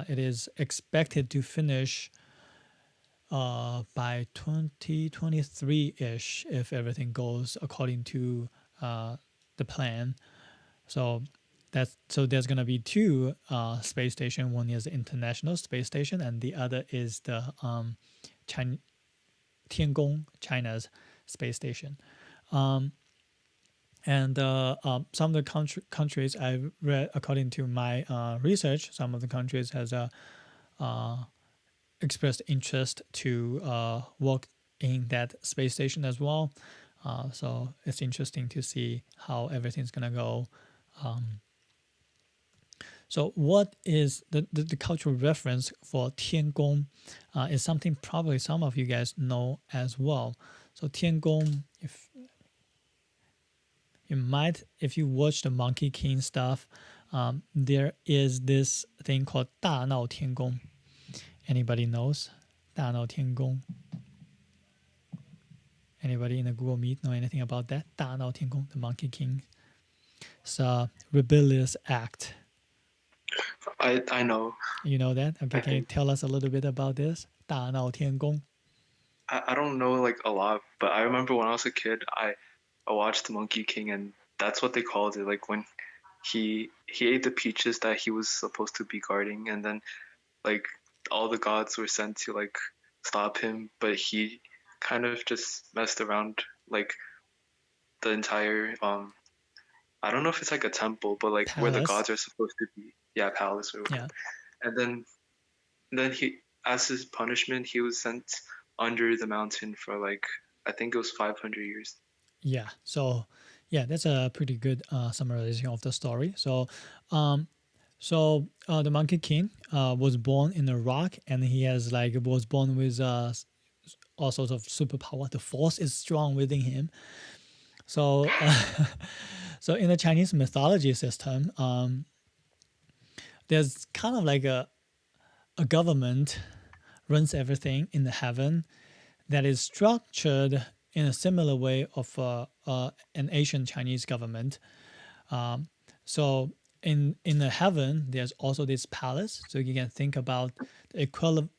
Speaker 8: It is expected to finish by 2023-ish if everything goes according to the plan. So there's gonna be two space stations. One is the International Space Station, and the other is the Tiangong, China's space station. And some of the countries I've read, according to my research, some of the countries has expressed interest to work in that space station as well. So it's interesting to see how everything's gonna go. So what is the cultural reference for 天宫 is something probably some of you guys know as well. So 天宫, if you watch the Monkey King stuff, there is this thing called 大闹天宫. Anybody knows 大闹天宫? Anybody in the Google Meet know anything about that? 大闹天宫, the Monkey King. It's a rebellious act.
Speaker 9: I know.
Speaker 8: You know that? Okay, can you tell us a little bit about this? 大闹天宫.
Speaker 9: I don't know like a lot, but I remember when I was a kid, I watched the Monkey King, and that's what they called it. Like when he ate the peaches that he was supposed to be guarding, and then like all the gods were sent to like stop him, but he kind of just messed around like the entire I don't know if it's like a temple, but like
Speaker 8: palace.
Speaker 9: Where the gods are supposed to be. Yeah, palace or whatever. Yeah. And then he, as his punishment, he was sent under the mountain for like, I think it was 500 years.
Speaker 8: Yeah. So yeah, that's a pretty good summarization of the story. So the Monkey King was born in a rock, and he was born with all sorts of superpower. The force is strong within him. So so in the Chinese mythology system, there's kind of like a government runs everything in the heaven that is structured in a similar way of an ancient Chinese government. So in the heaven, there's also this palace. So you can think about the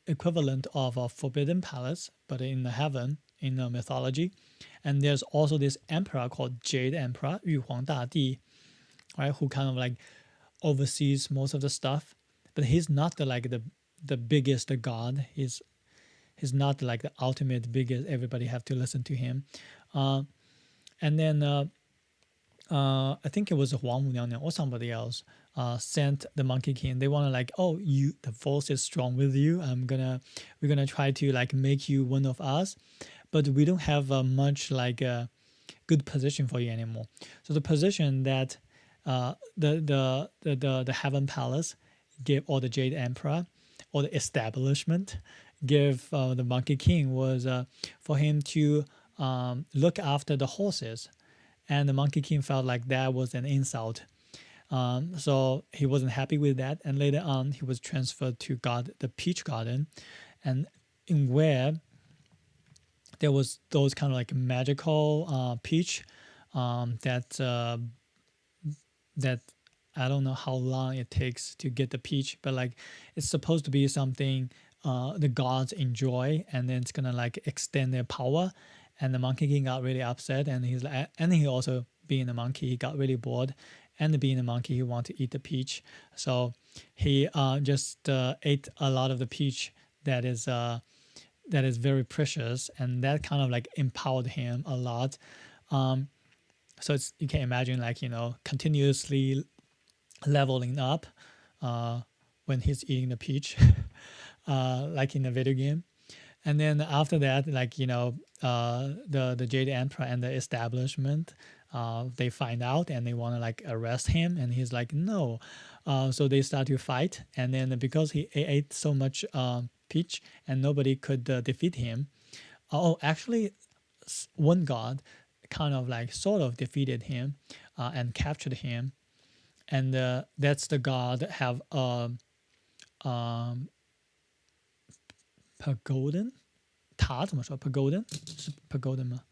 Speaker 8: equivalent of a forbidden palace, but in the heaven, in the mythology. And there's also this emperor called Jade Emperor, 玉皇大帝, right, who kind of like oversees most of the stuff. But he's not the biggest god. He's not like the ultimate biggest. Everybody have to listen to him. And then I think it was Huang Wu or somebody else sent the Monkey King. They want to like, oh, the force is strong with you. We're gonna try to like make you one of us, but we don't have much like a good position for you anymore. So the position that the Heaven Palace gave, or the Jade Emperor, or the establishment gave the Monkey King was for him to look after the horses. And the Monkey King felt like that was an insult. So he wasn't happy with that. And later on, he was transferred to the Peach Garden, and in where there was those kind of like magical peach that I don't know how long it takes to get the peach, but like it's supposed to be something the gods enjoy, and then it's gonna like extend their power. And the Monkey King got really upset, and he's like, and he also, being a monkey, he got really bored, and being a monkey, he wanted to eat the peach, so he just ate a lot of the peach that is very precious, and that kind of like empowered him a lot. So you can imagine, like, continuously leveling up when he's eating the peach, like in a video game. And then after that, like, the Jade Emperor and the establishment, they find out and they want to like arrest him, and he's like, no. So they start to fight, and then because he ate so much peach and nobody could defeat him. Actually, one god kind of like sort of defeated him and captured him, and that's the god have pagodan 塔怎么说 pagodan 是 pagodan 吗？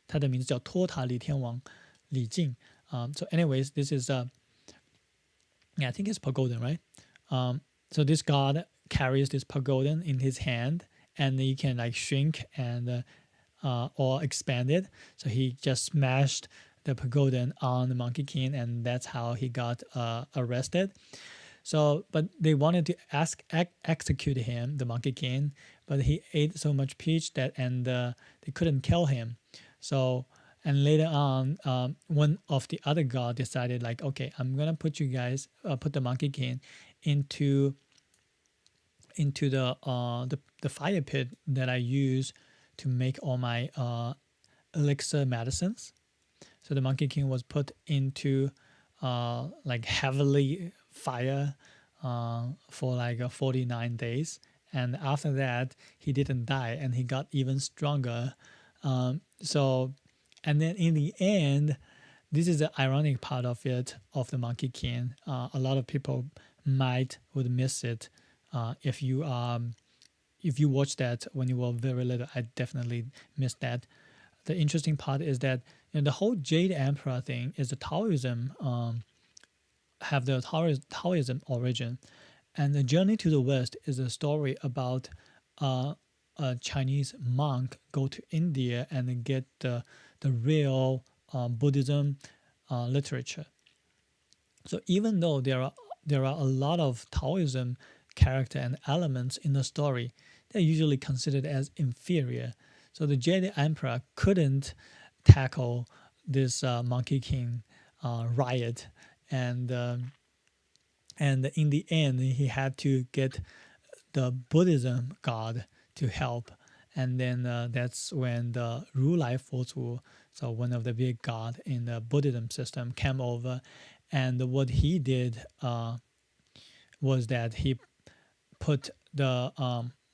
Speaker 8: 他的名字叫托塔李天王李靖。So anyways, this is yeah, I think it's pagodan, right? So this god carries this pagodan in his hand, and he can like shrink and or expand it. So he just smashed the pagodan on the Monkey King, and that's how he got arrested. So, but they wanted to execute him, the Monkey King, but he ate so much peach and they couldn't kill him. So, and later on, one of the other gods decided, like, okay, I'm gonna put you guys, put the Monkey King into the fire pit that I use to make all my elixir medicines. So the Monkey King was put into like heavily fire for like 49 days, and after that he didn't die, and he got even stronger. So, and then in the end, this is the ironic part of it, of the Monkey King. A lot of people would miss it if you watched that when you were very little. I definitely missed that. The interesting part is that the whole Jade Emperor thing is the Taoism, have the Taoism origin, and the Journey to the West is a story about a Chinese monk go to India and get the real Buddhism literature. So even though there are a lot of Taoism character and elements in the story, they're usually considered as inferior. So the Jade Emperor couldn't tackle this Monkey King riot, and in the end he had to get the Buddhism god to help, and then that's when the Ru Lai Fozu, so one of the big god in the Buddhism system, came over, and what he did was that he put the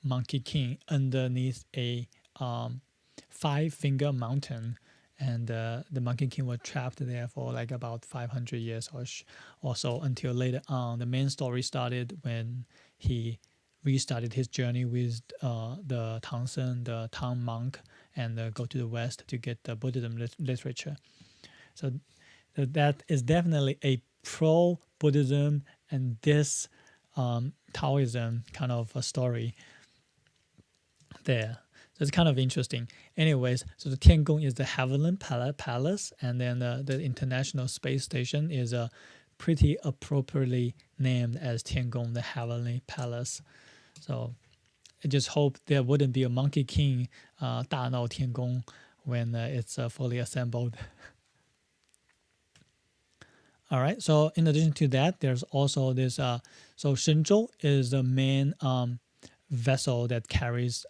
Speaker 8: Monkey King underneath a 5-finger mountain, and the Monkey King was trapped there for like about 500 years or so until later on. The main story started when he restarted his journey with the Tangsen, the Tang monk, and go to the West to get the Buddhism literature. So that is definitely a pro-Buddhism and this Taoism kind of a story there. So it's kind of interesting. Anyways, so the Tiangong is the Heavenly Palace, and then the International Space Station is pretty appropriately named as Tiangong, the Heavenly Palace. So I just hope there wouldn't be a Monkey King 大闹天宫 when it's fully assembled. All right, so in addition to that, there's also this, so Shenzhou is the main vessel that carries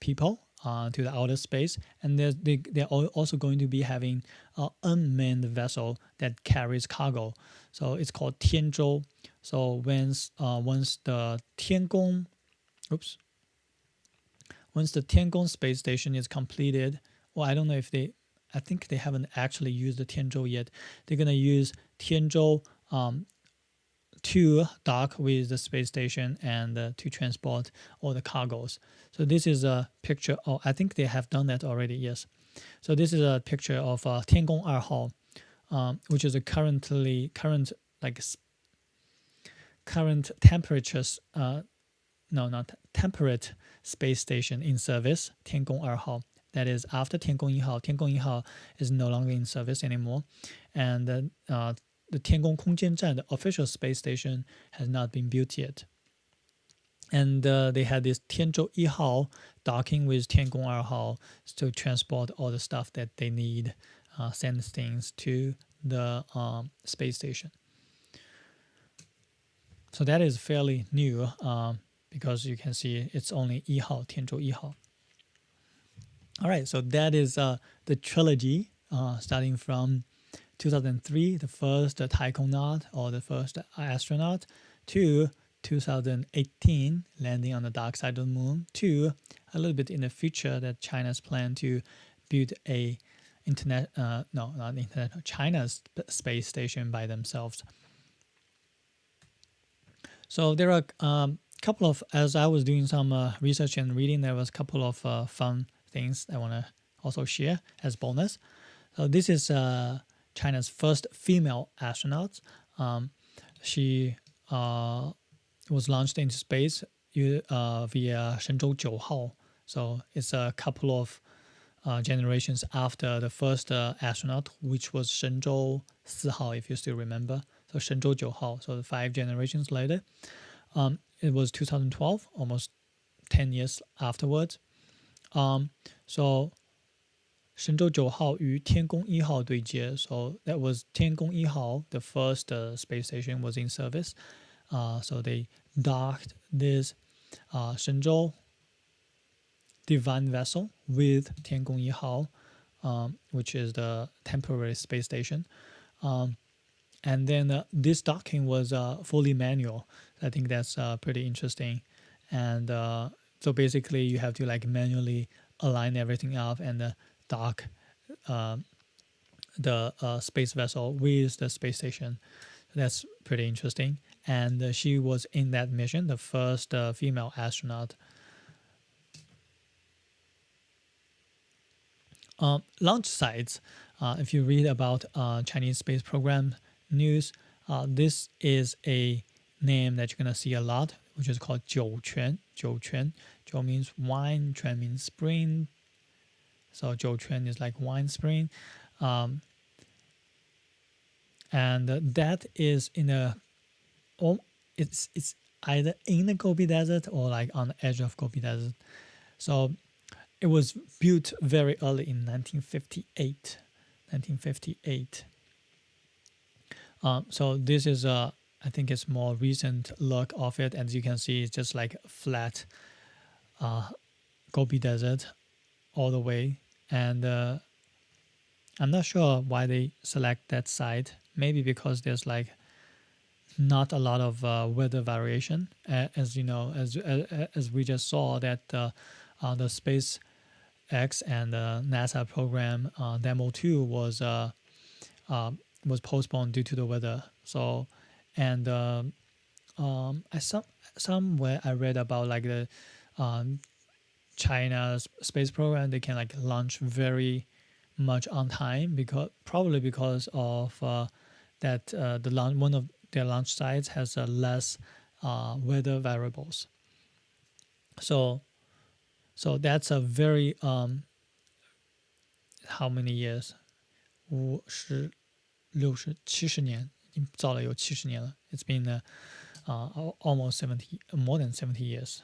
Speaker 8: people to the outer space, and they're also going to be having an unmanned vessel that carries cargo. So it's called Tianzhou. So once the Tiangong space station is completed, well, I don't know if I think they haven't actually used the Tianzhou yet. They're gonna use Tianzhou to dock with the space station and to transport all the cargoes. So this is a picture. Oh, I think they have done that already. Yes. So this is a picture of Tiangong 2号, which is a current temperatures. No, not temperate space station in service. Tiangong 2号. That is after Tiangong 1号. Tiangong 1号 is no longer in service anymore, and the Tiangong 空间站, the official space station, has not been built yet. And they had this Tianzhou 1号 docking with Tiangong 2号 to transport all the stuff that they need, send things to the space station. So that is fairly new because you can see it's only 1号, Tianzhou 1号. All right, so that is the trilogy starting from 2003, the first taikonaut or the first astronaut, to 2018, landing on the dark side of the moon, to a little bit in the future that China's plan to build a China's space station by themselves. So there are a couple of, as I was doing some research and reading, there was a couple of fun things I want to also share as bonus. So this is China's first female astronaut. She was launched into space via Shenzhou 9号. So it's a couple of generations after the first astronaut, which was Shenzhou 4号, if you still remember. So Shenzhou 9号, so 5 generations later. It was 2012, almost 10 years afterwards. So 神舟9号与天宫1号对接. So that was 天宫1号, the first space station was in service. So they docked this 神舟 divine vessel with 天宫1号, which is the temporary space station. And then this docking was fully manual. I think that's pretty interesting. And so basically you have to like manually align everything up and dock the space vessel with the space station. That's pretty interesting. And she was in that mission, the first female astronaut. Launch sites. If you read about Chinese space program news, this is a name that you're going to see a lot, which is called 酒泉. 酒泉. 酒 means wine, 泉 means spring. So 酒泉 is like wine spring. And that is in it's either in the Gobi Desert or like on the edge of Gobi Desert. So it was built very early in 1958. 1958. So this is I think it's more recent look of it. As you can see, it's just like flat Gobi Desert all the way. And I'm not sure why they select that site. Maybe because there's like not a lot of weather variation. As you know, as we just saw that the space SpaceX and the NASA program Demo 2 was postponed due to the weather. So, and somewhere I read about like the China's space program. They can like launch very much on time because of that one of their launch sites has less weather variables. So that's a very how many years? 50、60、70年，已经造了有70年了。It's been almost more than 70 years.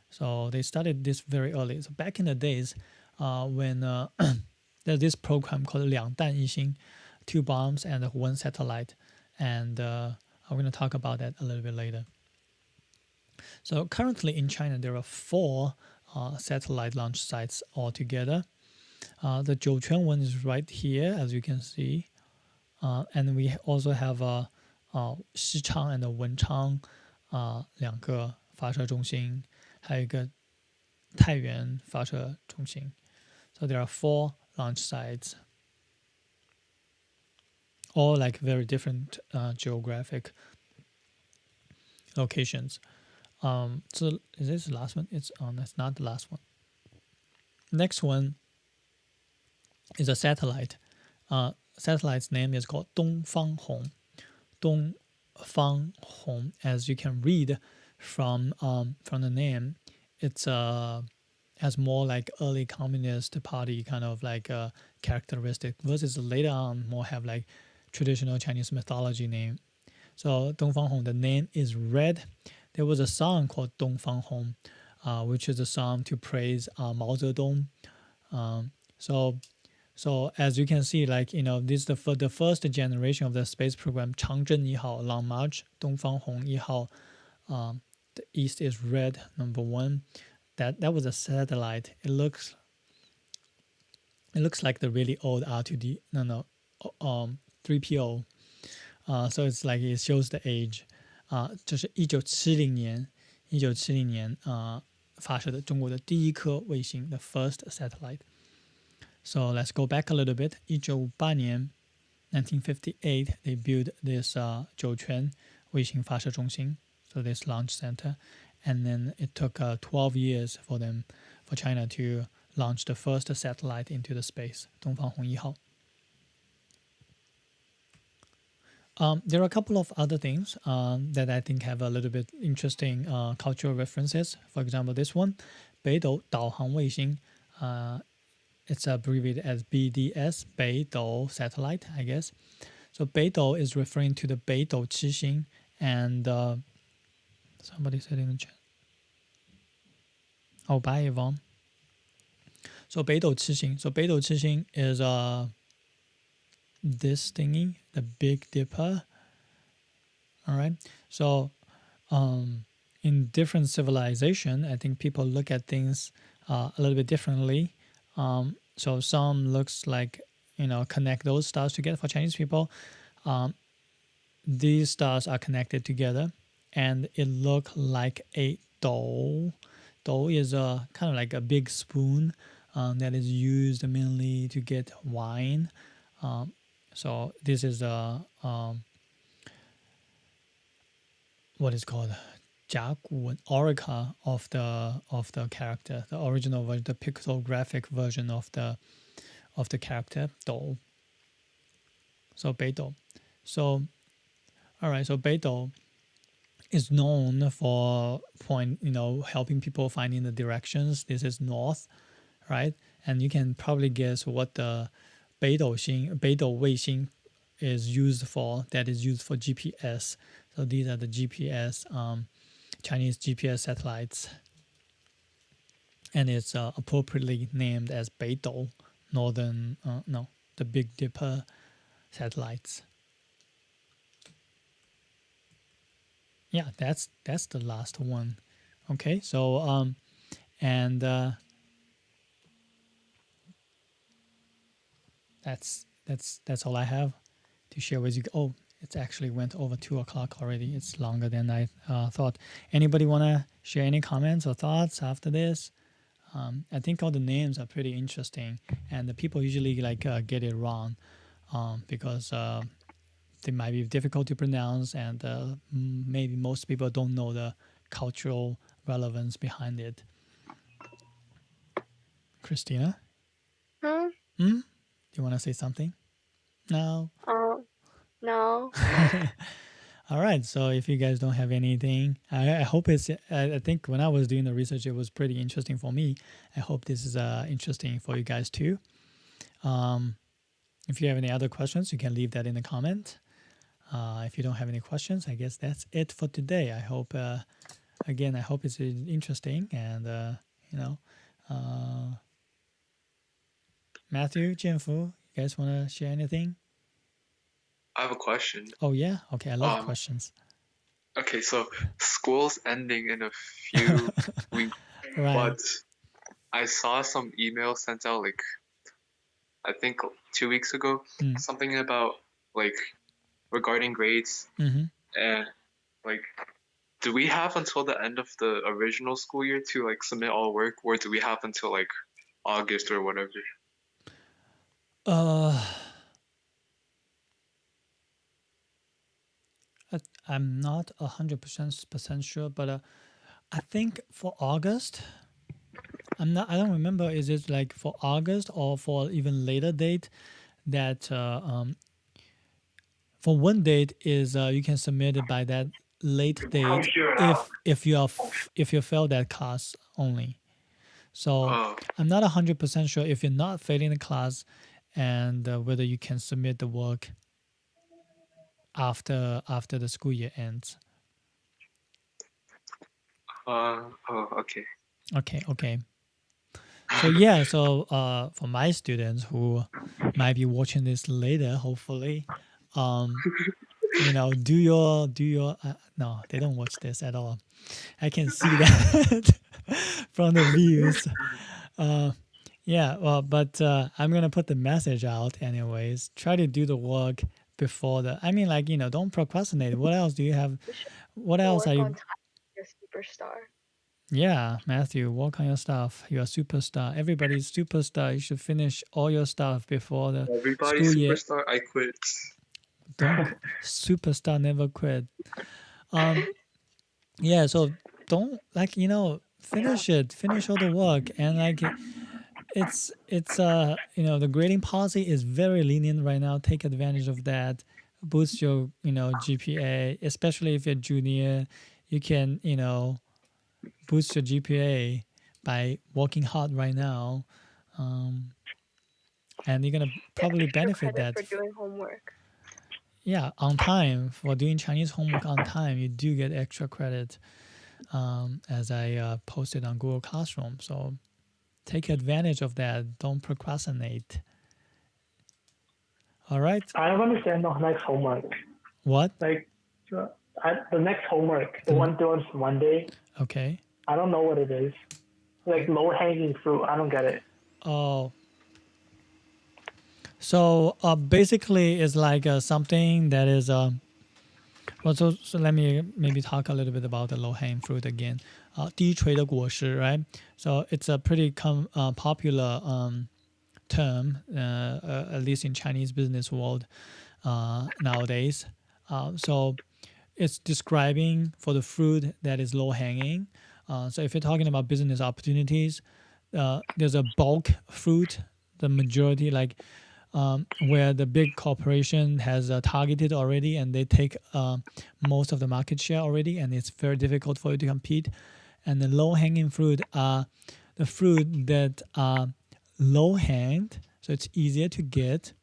Speaker 8: So they started this very early. So back in the days, when there's this program called 两弹一星, 2 bombs and 1 satellite, and I'm going to talk about that a little bit later. So currently in China, there are 4 satellite launch sites altogether. The Jiuquan one is right here, as you can see. And we also have Xichang and Wenchang 2个发射中心，还有一个太原发射中心。So there are 4 launch sites, all like very different geographic locations. So is this the last one? That's not the last one. Next one is a satellite. Satellite's name is called 东方红. 东方红, as you can read from the name, it's has more like early communist party kind of like characteristic versus later on more have like traditional Chinese mythology name. So 东方红, the name is red. There was a song called 东方红, which is a song to praise Mao Zedong. So as you can see, like, you know, this is the first generation of the space program, 长征1号, Long March, 东方红1号. The east is red, number 1. That was a satellite. It looks like the really old R2D, 3PO. So it's like it shows the age. 这是1970年发射的中国的第一颗卫星, the first satellite. So let's go back a little bit. 1958年 1958, they built this 酒泉卫星发射中心, so this launch center. And then it took 12 years for China to launch the first satellite into the space, 东方红1号. There are a couple of other things that I think have a little bit interesting cultural references. For example, this one, 北斗导航卫星. It's abbreviated as BDS, 北斗 satellite, I guess. So 北斗 is referring to the 北斗七星, and somebody said in the chat. Oh, bye, Yvonne. So 北斗七星. So 北斗七星 is this thingy, the Big Dipper. All right. So in different civilization, I think people look at things a little bit differently. So some looks like, you know, connect those stars together. For Chinese people, these stars are connected together, and it look like a dou. Dou is a kind of like a big spoon that is used mainly to get wine. So this is a what is called 甲骨文 oracle of the character, the original version, the pictographic version of the character 斗. So 北斗. So all right, so 北斗 is known for helping people finding the directions. This is north, right? And you can probably guess what the 北斗卫星 is used for. That is used for GPS. So these are the GPS, Chinese GPS satellites, and it's appropriately named as 北斗, the Big Dipper satellites. Yeah, that's the last one. Okay, so and that's all I have to share with you. Oh, it actually went over 2 o'clock already. It's longer than I thought. Anybody want to share any comments or thoughts after this? I think all the names are pretty interesting, and the people usually like get it wrong because they might be difficult to pronounce, and maybe most people don't know the cultural relevance behind it. Christina?
Speaker 10: Huh?
Speaker 8: Do you want to say something? No?
Speaker 10: No.
Speaker 8: All right. So if you guys don't have anything, I hope it's, I think when I was doing the research, it was pretty interesting for me. I hope this is interesting for you guys too. If you have any other questions, you can leave that in the comment. If you don't have any questions, I guess that's it for today. I hope, again, I hope it's interesting, and, you know, Matthew, Jianfu, you guys want to share anything?
Speaker 9: I have a question.
Speaker 8: Oh, yeah? Okay, I love questions.
Speaker 9: Okay, so school's ending in a few weeks,
Speaker 8: Right.
Speaker 9: but I saw some email sent out, like, I think 2 weeks ago, something about, like, regarding grades, and, like, do we have until the end of the original school year to, like, submit all work, or do we have until, like, August or whatever?
Speaker 8: I'm not 100% sure, but I think for August, I don't remember, is it like for August or for even later date that for one date is you can submit it by that late date if you fail that class only. So I'm not 100% sure if you're not failing the class, and whether you can submit the work after the school year ends.
Speaker 9: Okay.
Speaker 8: Okay. So yeah, so for my students who might be watching this later, hopefully, you know, do your no, they don't watch this at all. I can see that from the views. Yeah, well, but I'm gonna put the message out anyways. Try to do the work before I mean, like, you know, don't procrastinate. What else do you have? What else are you?
Speaker 10: On time, you're a superstar.
Speaker 8: Yeah, Matthew, work on your stuff. You're a superstar. Everybody's superstar. You should finish all your stuff before the
Speaker 9: Everybody's
Speaker 8: school year.
Speaker 9: superstar. I quit.
Speaker 8: Don't superstar never quit. Yeah, so don't, like, you know, finish all the work, and like it's you know, the grading policy is very lenient right now. Take advantage of that. Boost your, you know, GPA, especially if you're junior. You can, you know, boost your GPA by working hard right now, and you're gonna probably benefit that
Speaker 10: for doing homework.
Speaker 8: Yeah, on time. For doing Chinese homework on time, you do get extra credit, as I posted on Google Classroom. So take advantage of that. Don't procrastinate. All right.
Speaker 11: I don't understand the next homework.
Speaker 8: What?
Speaker 11: Like the next homework, the one due on Monday.
Speaker 8: Okay.
Speaker 11: I don't know what it is. Like low hanging fruit. I don't get it.
Speaker 8: Oh. So basically, it's like something that is well, so let me maybe talk a little bit about the low-hanging fruit again. 低垂的果实, right? So it's a pretty popular term, at least in Chinese business world nowadays. So it's describing for the fruit that is low-hanging. So if you're talking about business opportunities, there's a bulk fruit, the majority, like where the big corporation has targeted already, and they take most of the market share already, and it's very difficult for you to compete. And the low-hanging fruit are the fruit that are low-hanged, so it's easier to get,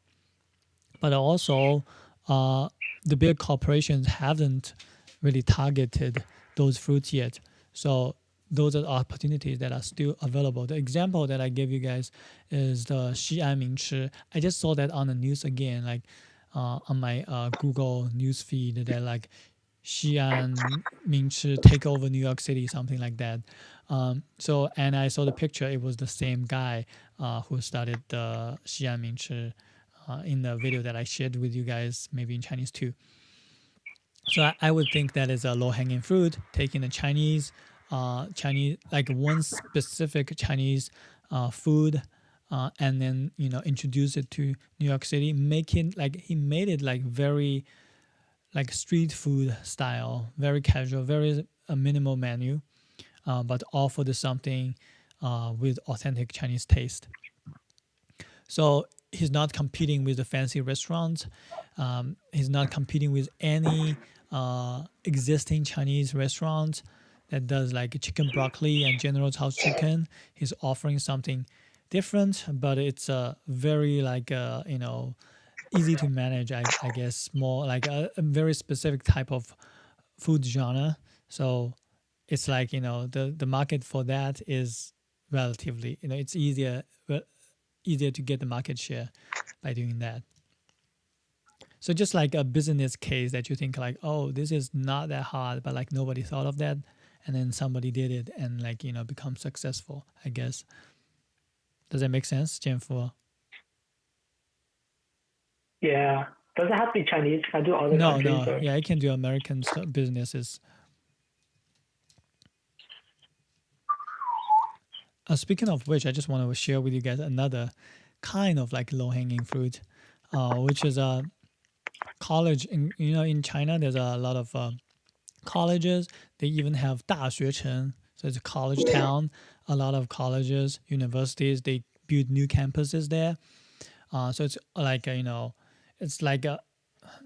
Speaker 8: but also the big corporations haven't really targeted those fruits yet. So those are opportunities that are still available. The example that I gave you guys is the Xi'an Mingchi. I just saw that on the news again, like on my Google news feed, that like Xi'an Mingchi take over New York City, something like that. So, and I saw the picture. It was the same guy who started the Xi'an Mingchi in the video that I shared with you guys, maybe in Chinese too. So I would think that is a low-hanging fruit, taking the Chinese Chinese, like one specific Chinese food, and then introduce it to New York City, he made it like very like street food style, very casual, very minimal menu, but offered something with authentic Chinese taste. So he's not competing with the fancy restaurants. He's not competing with any existing Chinese restaurants that does like chicken broccoli and General Tso's chicken. He's offering something different, but it's very like easy to manage. I guess more like a very specific type of food genre. So it's like the market for that is relatively it's easier to get the market share by doing that. So just like a business case that you think like, oh, this is not that hard, but like nobody thought of that, and then somebody did it and like become successful, I guess. Does that make sense, Jianfu?
Speaker 11: Yeah. Does it have to be Chinese? Can I do other countries?
Speaker 8: No. Yeah, I can do American businesses. Speaking of which, I just want to share with you guys another kind of like low-hanging fruit, which is a college. In China, there's a lot of colleges. They even have 大学城, so it's a college town. A lot of colleges, universities, they build new campuses there. So it's like it's like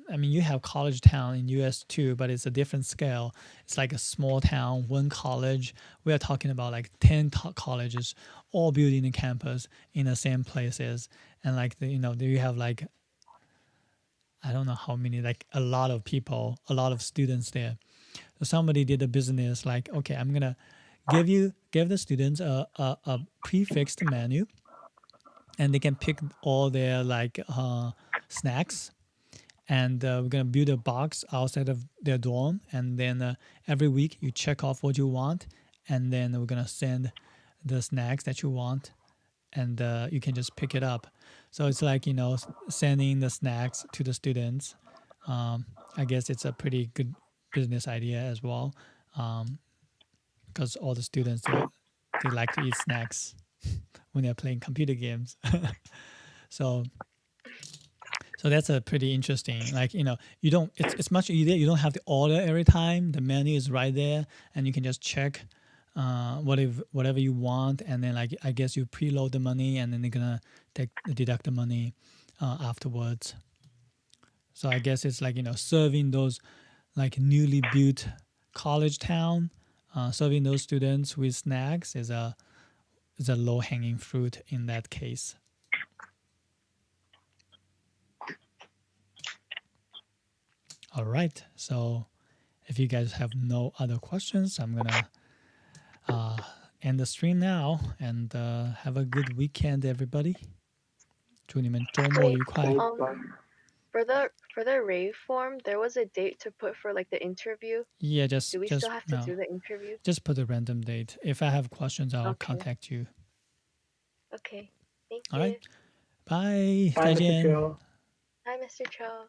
Speaker 8: you have college town in US too, but it's a different scale. It's like a small town, one college. We are talking about like 10 colleges, all building a campus in the same places. And like you have like, I don't know how many, like a lot of people, a lot of students there. So somebody did a business like, okay, I'm gonna give the students a prefixed menu, and they can pick all their like snacks. And we're going to build a box outside of their dorm. And then every week you check off what you want. And then we're going to send the snacks that you want. And you can just pick it up. So it's like, sending the snacks to the students. I guess it's a pretty good business idea as well. Because all the students, they like to eat snacks when they're playing computer games. So that's a pretty interesting, like, you don't, it's much easier. You don't have to order every time. The menu is right there and you can just check whatever you want. And then like, I guess you preload the money and then they're going to deduct the money afterwards. So I guess it's like, serving those like newly built college town, serving those students with snacks is a low hanging fruit in that case. All right, so if you guys have no other questions, I'm gonna end the stream now, and have a good weekend, everybody. 祝你们周末愉快.
Speaker 10: For the rave form, there was a date to put for like the interview.
Speaker 8: Yeah,
Speaker 10: do we still have to do the interview?
Speaker 8: Just put a random date. If I have questions, I'll contact you.
Speaker 10: Okay, thank you.
Speaker 8: All right, bye.
Speaker 11: Bye, Mr.
Speaker 8: 再见.
Speaker 11: Cho.
Speaker 10: Hi, Mr. Cho.